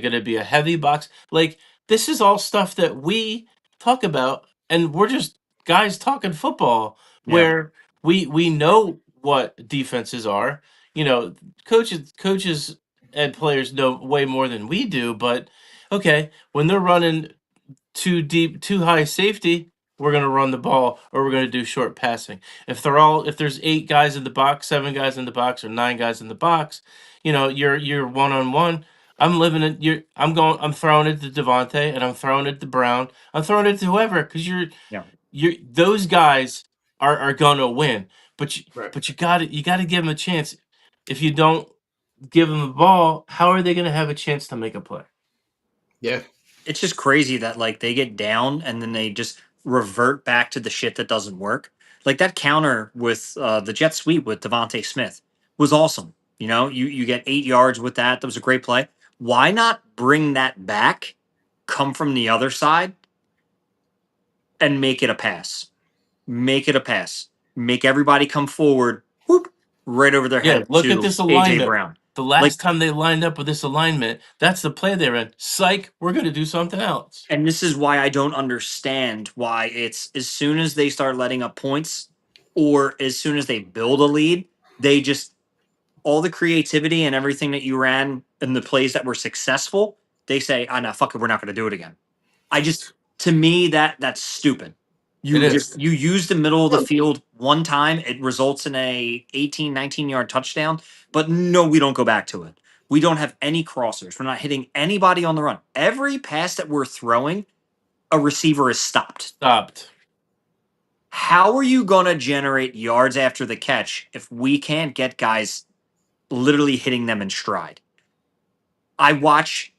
going to be a heavy box? Like, this is all stuff that we talk about, and we're just guys talking football Yeah. where we know what defenses are. You know, coaches and players know way more than we do, but okay, when they're running too deep, too high safety, we're going to run the ball or we're going to do short passing. If there's 8 guys in the box, 7 guys in the box, or 9 guys in the box, you're one on one. I'm living it. I'm throwing it to Devontae and I'm throwing it to Brown. I'm throwing it to whoever because Yeah. those guys are gonna win. But you Right. but you got to give them a chance. If you don't give them the ball, how are they going to have a chance to make a play? Yeah. It's just crazy that like they get down and then they just revert back to the shit that doesn't work. Like that counter with the jet sweep with Devonte Smith was awesome. You get 8 yards with that. That was a great play. Why not bring that back, come from the other side, and make it a pass? Make it a pass. Make everybody come forward. Whoop, right over their Yeah, head look at to this AJ alignment. Brown. The Like last time they lined up with this alignment, that's the play they're in. Psych, we're going to do something else. And this is why I don't understand why it's as soon as they start letting up points or as soon as they build a lead, they just all the creativity and everything that you ran and the plays that were successful, they say, "Ah, no, fuck it, we're not going to do it again." I just to me that's stupid. It You is. just you use the middle of the field one time, it results in a 18, 19-yard touchdown, but no, we don't go back to it. We don't have any crossers. We're not hitting anybody on the run. Every pass that we're throwing, a receiver is stopped. Stopped. How are you going to generate yards after the catch if we can't get guys literally hitting them in stride? I watch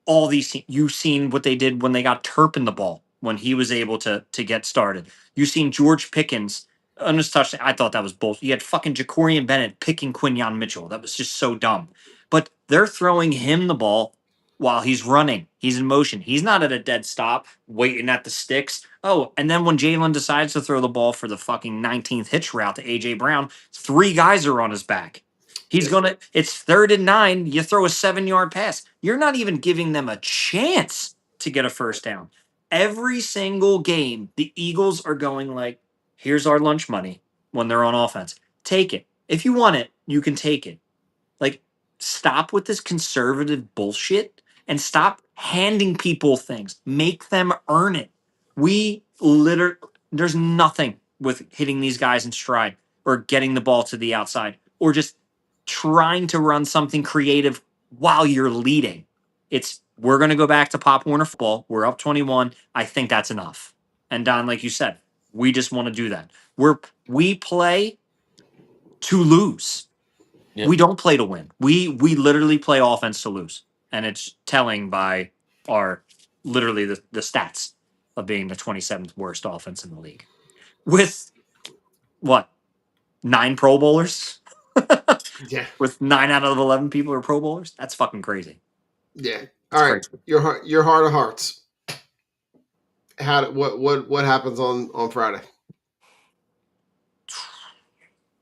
all these you've seen what they did when they got Turpin the ball when he was able to get started. You've seen George Pickens on his touchdown. I thought that was bullshit. You had fucking Jacorian Bennett picking Quinyon Mitchell. That was just so dumb. But they're throwing him the ball while he's running. He's in motion. He's not at a dead stop waiting at the sticks. Oh, and then when Jalen decides to throw the ball for the fucking 19th hitch route to AJ Brown, 3 guys are on his back. He's Yeah. it's 3rd and 9. You throw a 7-yard pass. You're not even giving them a chance to get a first down. Every single game, the Eagles are going like, here's our lunch money when they're on offense. Take it. If you want it, you can take it. Like, stop with this conservative bullshit and stop handing people things. Make them earn it. There's nothing with hitting these guys in stride or getting the ball to the outside or just trying to run something creative while you're leading. We're going to go back to Pop Warner football. We're up 21. I think that's enough. And Don, like you said, we just want to do that. We play to lose. Yep. We don't play to win. We literally play offense to lose. And it's telling by our literally the stats of being the 27th worst offense in the league. With what? 9 Pro Bowlers? Yeah. With 9 out of 11 people are Pro Bowlers? That's fucking crazy. Yeah. That's All right. crazy. Your heart of hearts. What happens on Friday?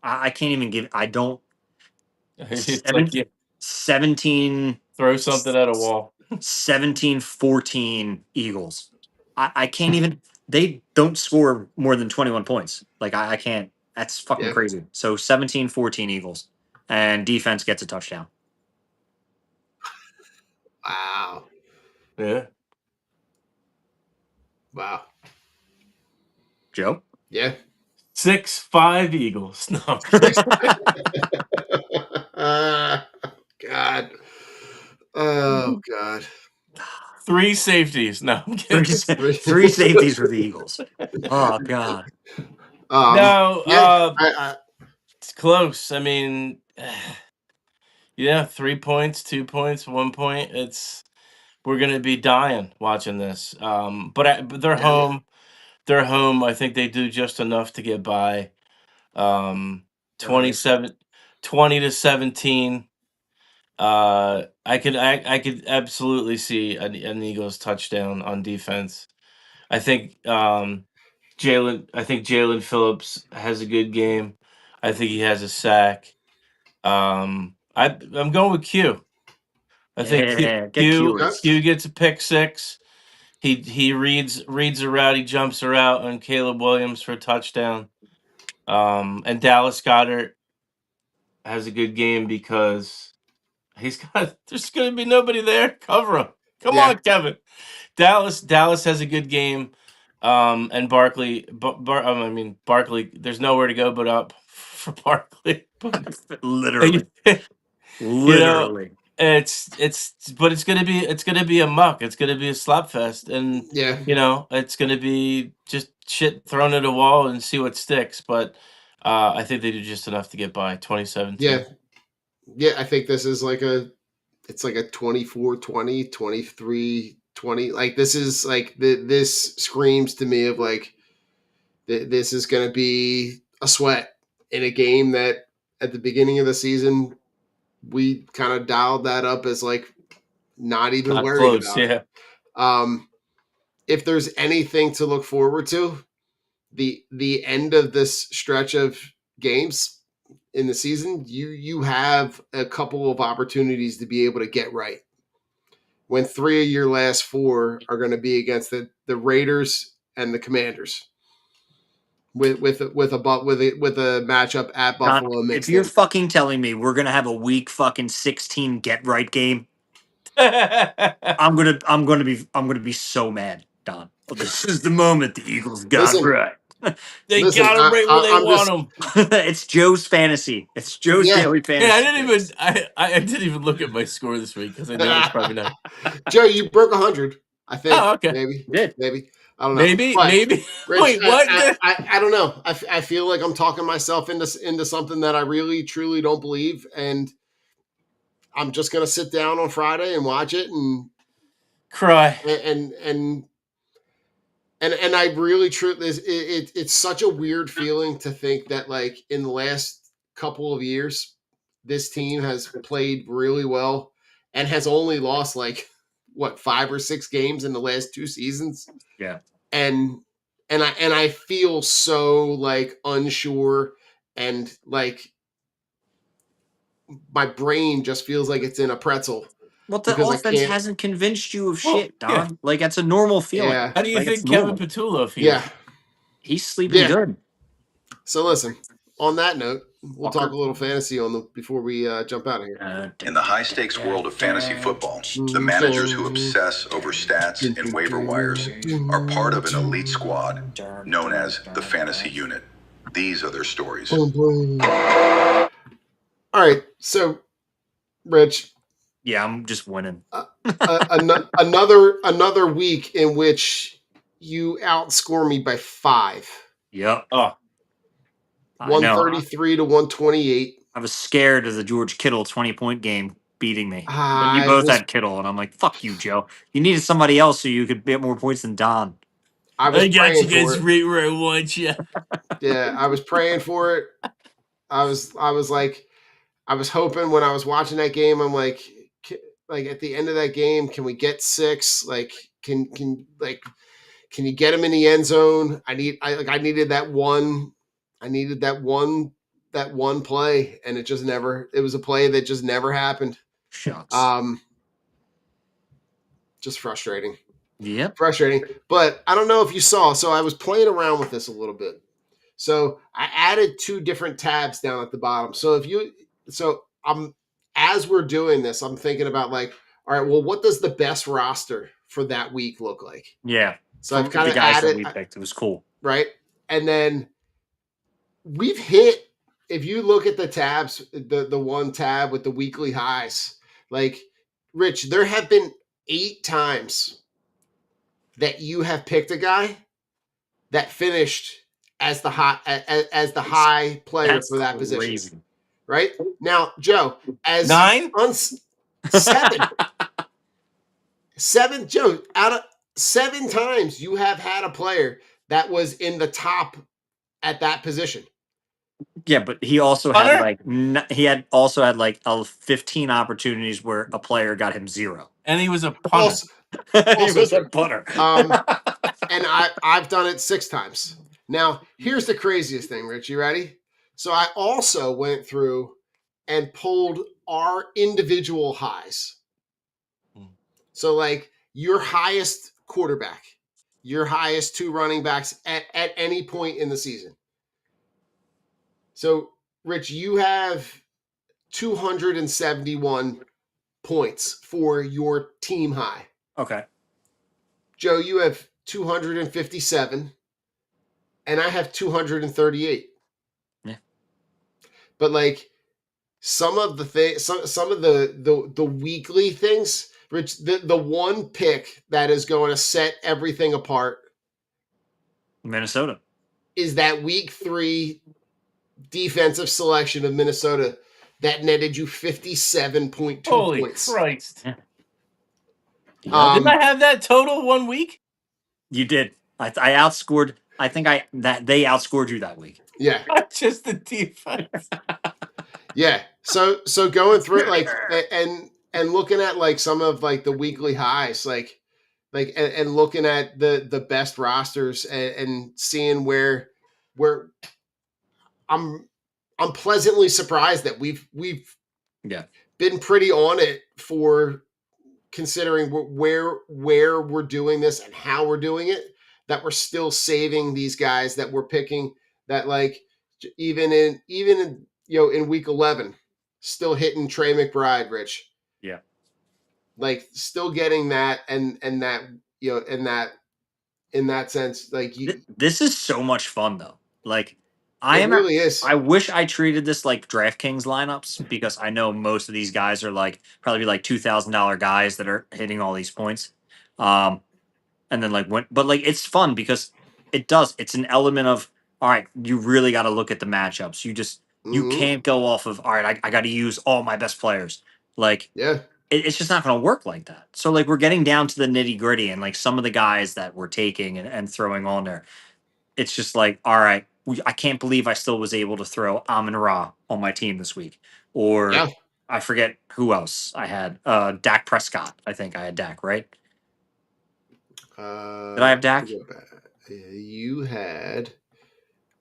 I can't even give. I don't. It's like you 17 throw something at a wall. 17-14 Eagles. I can't even. They don't score more than 21 points. Like I can't. That's fucking Yeah. crazy. So 17-14 Eagles, and defense gets a touchdown. Wow. Yeah. Wow. Joe. Yeah. 6-5 Eagles. No, I'm kidding. God. Oh God. 3 safeties. No, I'm kidding. Three safeties for the Eagles. Oh God. No, Yeah. it's close. I mean, yeah, 3 points, 2 points, 1 point. We're gonna be dying watching this. But they're Yeah. home. They're home. I think they do just enough to get by. 27, 20-17. I could absolutely see an Eagles touchdown on defense. I think Jalen Phillips has a good game. I think he has a sack. I'm going with Q. I think Yeah, get Q Q. Q gets a pick six. He reads her out. He jumps her out on Caleb Williams for a touchdown. And Dallas Goedert has a good game because there's going to be nobody there. Cover him. Come Yeah. on, Kevin. Dallas has a good game. And Barkley, Barkley. There's nowhere to go but up for Barkley. Literally. You know, Literally. but it's gonna be a muck. It's gonna be a slap fest, and Yeah. it's gonna be just shit thrown at a wall and see what sticks. But I think they do just enough to get by 2017. Yeah. Yeah. I think this is it's like a 24-20, 23-20. Like this is like this screams to me of like this is going to be a sweat in a game that at the beginning of the season we kind of dialed that up as like not even Not worried close, about it. yeah. If there's anything to look forward to, the end of this stretch of games in the season, you have a couple of opportunities to be able to get right. When 3 of your last 4 are going to be against the Raiders and the Commanders, with a matchup at Buffalo If mixed you're in. fucking telling me we're gonna have a week fucking 16 get right game, I'm gonna be so mad, Don. This is the moment the Eagles got Listen, right. They listen, got them right where they I'm want just them. It's Joe's fantasy. It's Joe's Yeah. daily Hey, fantasy. I didn't even look at my score this week because I knew it was probably not. Joe, you broke 100. I think Oh, okay. maybe. Did. I don't know. Maybe. Rich, Wait, what? I don't know. I feel like I'm talking myself into something that I really truly don't believe, and I'm just gonna sit down on Friday and watch it Cry. and I really truly it's such a weird feeling to think that like in the last couple of years this team has played really well and has only lost like what 5 or 6 games in the last 2 seasons. Yeah. And I feel so like unsure and like my brain just feels like it's in a pretzel Well, the because I offense can't. hasn't convinced you of Well, shit, Don. yeah. Like that's a normal feeling. Yeah. How do you Like, it's think Kevin normal. Patullo feels? Yeah. He's sleeping Yeah. good. So listen, on that note, we'll talk Walker. a little fantasy on the before we jump out of here. In the high-stakes world of fantasy football, the managers who obsess over stats and waiver wires are part of an elite squad known as the Fantasy Unit. These are their stories. All right, so Rich, Yeah, I'm just winning. another week in which you outscore me by 5. Yep. Oh, I know. 133 to 128. I was scared of the George Kittle 20-point game beating me. But you I both was had Kittle, and I'm like, fuck you, Joe. You needed somebody else so you could get more points than Don. I was I got praying you guys for it. right where I want you. Yeah, I was praying for it. I was like, I was hoping when I was watching that game, I'm like at the end of that game, can we get 6? Like, can you get him in the end zone? I needed that one. I needed that one play, and it was a play that just never happened. Shucks. Just frustrating. Yep. Frustrating. But I don't know if you saw, so I was playing around with this a little bit. So I added 2 different tabs down at the bottom. So as we're doing this, I'm thinking about like, all right, well, what does the best roster for that week look like? Yeah. So I've kind the of guys added, that we picked. It was cool. right? And then we've hit, if you look at the tabs, the one tab with the weekly highs, like Rich, there have been 8 times that you have picked a guy that finished as the high player That's for that crazy. position. Right? Now, Joe, as 9? 7. 7, Joe, out of 7 times you have had a player that was in the top at that position. Yeah, but he also Punter? had also had like 15 opportunities where a player got him 0. And he was a punter. Also, He was a true. punter. And I've done it 6 times. Now, here's the craziest thing, Rich. You ready? So I also went through and pulled our individual highs. So like your highest quarterback, your highest 2 running backs at any point in the season. So Rich, you have 271 points for your team high. Okay. Joe, you have 257 and I have 238. Yeah. But like some of the weekly things, Rich, the one pick that is going to set everything apart Minnesota is that week 3 defensive selection of Minnesota that netted you 57.2 Holy points. Christ. Yeah. Didn't I have that total 1 week? You did. I outscored. I think they outscored you that week. Yeah. Not just the defense. Yeah. So going through it, like, and looking at like some of like the weekly highs, and looking at the best rosters and seeing where I'm pleasantly surprised that we've Yeah. been pretty on it for considering where we're doing this and how we're doing it, that we're still saving these guys that we're picking, that like even in in week 11 still hitting Trey McBride, Rich. Yeah. Like still getting that and that in that sense, like This is so much fun though. Like it really is. I wish I treated this like DraftKings lineups, because I know most of these guys are like probably like $2,000 guys that are hitting all these points. And then but like it's fun because it's an element of, all right, you really got to look at the matchups. You can't go off of, all right, I got to use all my best players. Like, Yeah. It's just not going to work like that. So like we're getting down to the nitty gritty, and like some of the guys that we're taking and throwing on there, it's just like, all right, I can't believe I still was able to throw Amon Ra on my team this week. Or Yeah. I forget who else I had. Dak Prescott. I think I had Dak, right? Did I have Dak? You had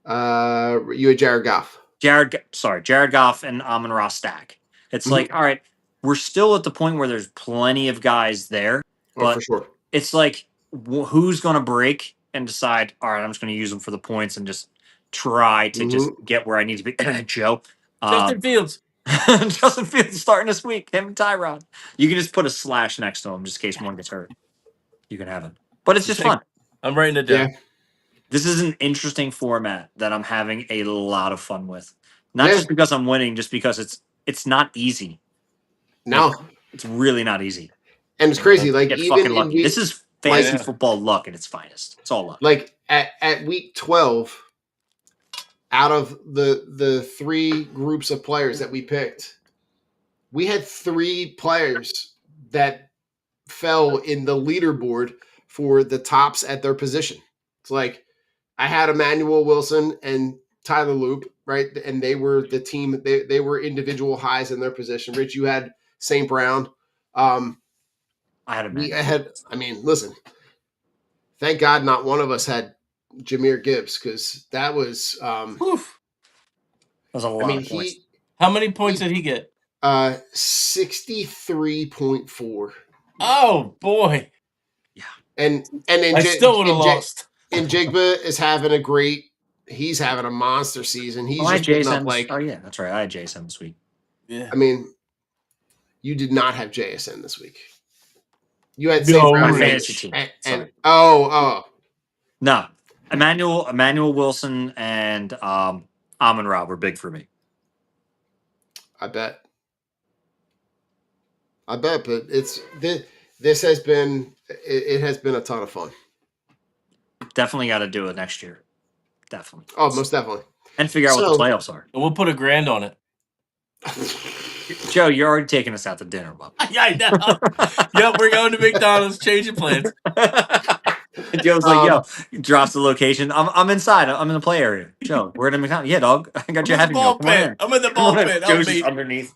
Jared Goff. Jared Goff and Amon Ra stack. It's like, all right, we're still at the point where there's plenty of guys there, but for sure. It's like, who's going to break and decide, all right, I'm just going to use them for the points and just try to just get where I need to be. Joe, Justin Fields. Justin Fields starting this week. Him and Tyrod. You can just put a slash next to him just in case one gets hurt. You can have it, but it's just fun. I'm writing it down. Yeah. This is an interesting format that I'm having a lot of fun with. Not just because I'm winning, just because it's not easy. No, it's really not easy. And it's crazy. Like get even fucking lucky. This is fantasy football luck at its finest. It's all luck. Like at week 12, out of the 3 groups of players that we picked, we had 3 players that fell in the leaderboard for the tops at their position. It's like I had Emmanuel Wilson and Tyler Loop, right? And they were the team. They were individual highs in their position. Rich, you had St. Brown. I had Emmanuel. I mean, listen. Thank God, not one of us had Jahmyr Gibbs because that was. That was a lot of points. How many points did he get? 63.4. Oh boy! Yeah, and then I still would have lost. And Jigba is having a great. He's having a monster season. He's just putting up like. Oh yeah, that's right. I had JSN this week. Yeah. I mean, you did not have JSN this week. You had my fantasy team. No, Emmanuel Wilson and Amon-Ra were big for me. I bet, but it's this has been it has been a ton of fun. Definitely got to do it next year. Definitely. Oh, most definitely. And figure out what the playoffs are. We'll put $1,000 on it. Joe, you're already taking us out to dinner, bub. Yeah, I know. Yep, we're going to McDonald's. Changing plans. Joe's like, yo, drops the location. I'm inside. I'm in the play area. Joe, we're in McDonald's. Yeah, dog. I got you happy meal. Come on in. I'm in the ball pit. Joe's just underneath.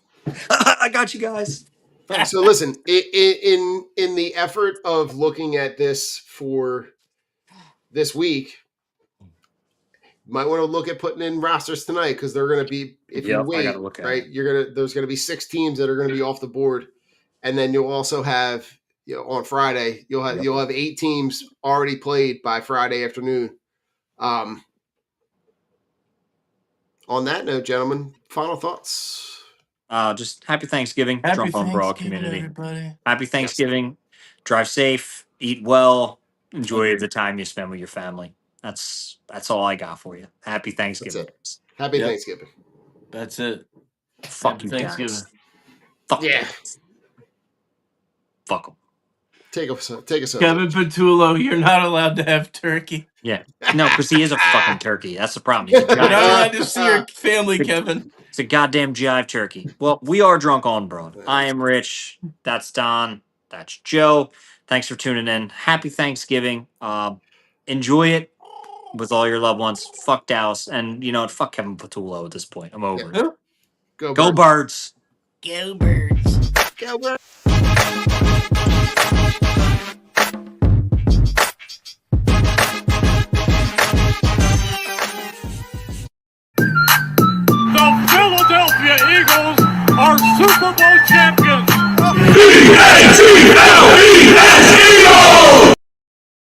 I got you guys. So listen, in the effort of looking at this for this week, you might want to look at putting in rosters tonight because they're going to be you wait, right? There's going to be 6 teams that are going to be off the board, and then you'll also have on Friday you'll have 8 teams already played by Friday afternoon. On that note, gentlemen, final thoughts. Just happy Thanksgiving, Drunk on Broad community. Everybody. Happy Thanksgiving. Yes. Drive safe, eat well, enjoy the time you spend with your family. That's all I got for you. Happy Thanksgiving. Happy Thanksgiving. That's it. Fuck you guys. Fuck yeah. Guys. Fuck them. Take us. Kevin Petullo, you're not allowed to have turkey. Yeah. No, because he is a fucking turkey. That's the problem. You're not allowed to see your family, Kevin. It's a goddamn jive turkey. Well, we are Drunk on Broad. I am Rich. That's Don. That's Joe. Thanks for tuning in. Happy Thanksgiving. Enjoy it with all your loved ones. Fuck Dallas. And you know what? Fuck Kevin Petullo at this point. I'm over it. Go Birds. Go Birds. Go Birds. Philadelphia Eagles are Super Bowl champions.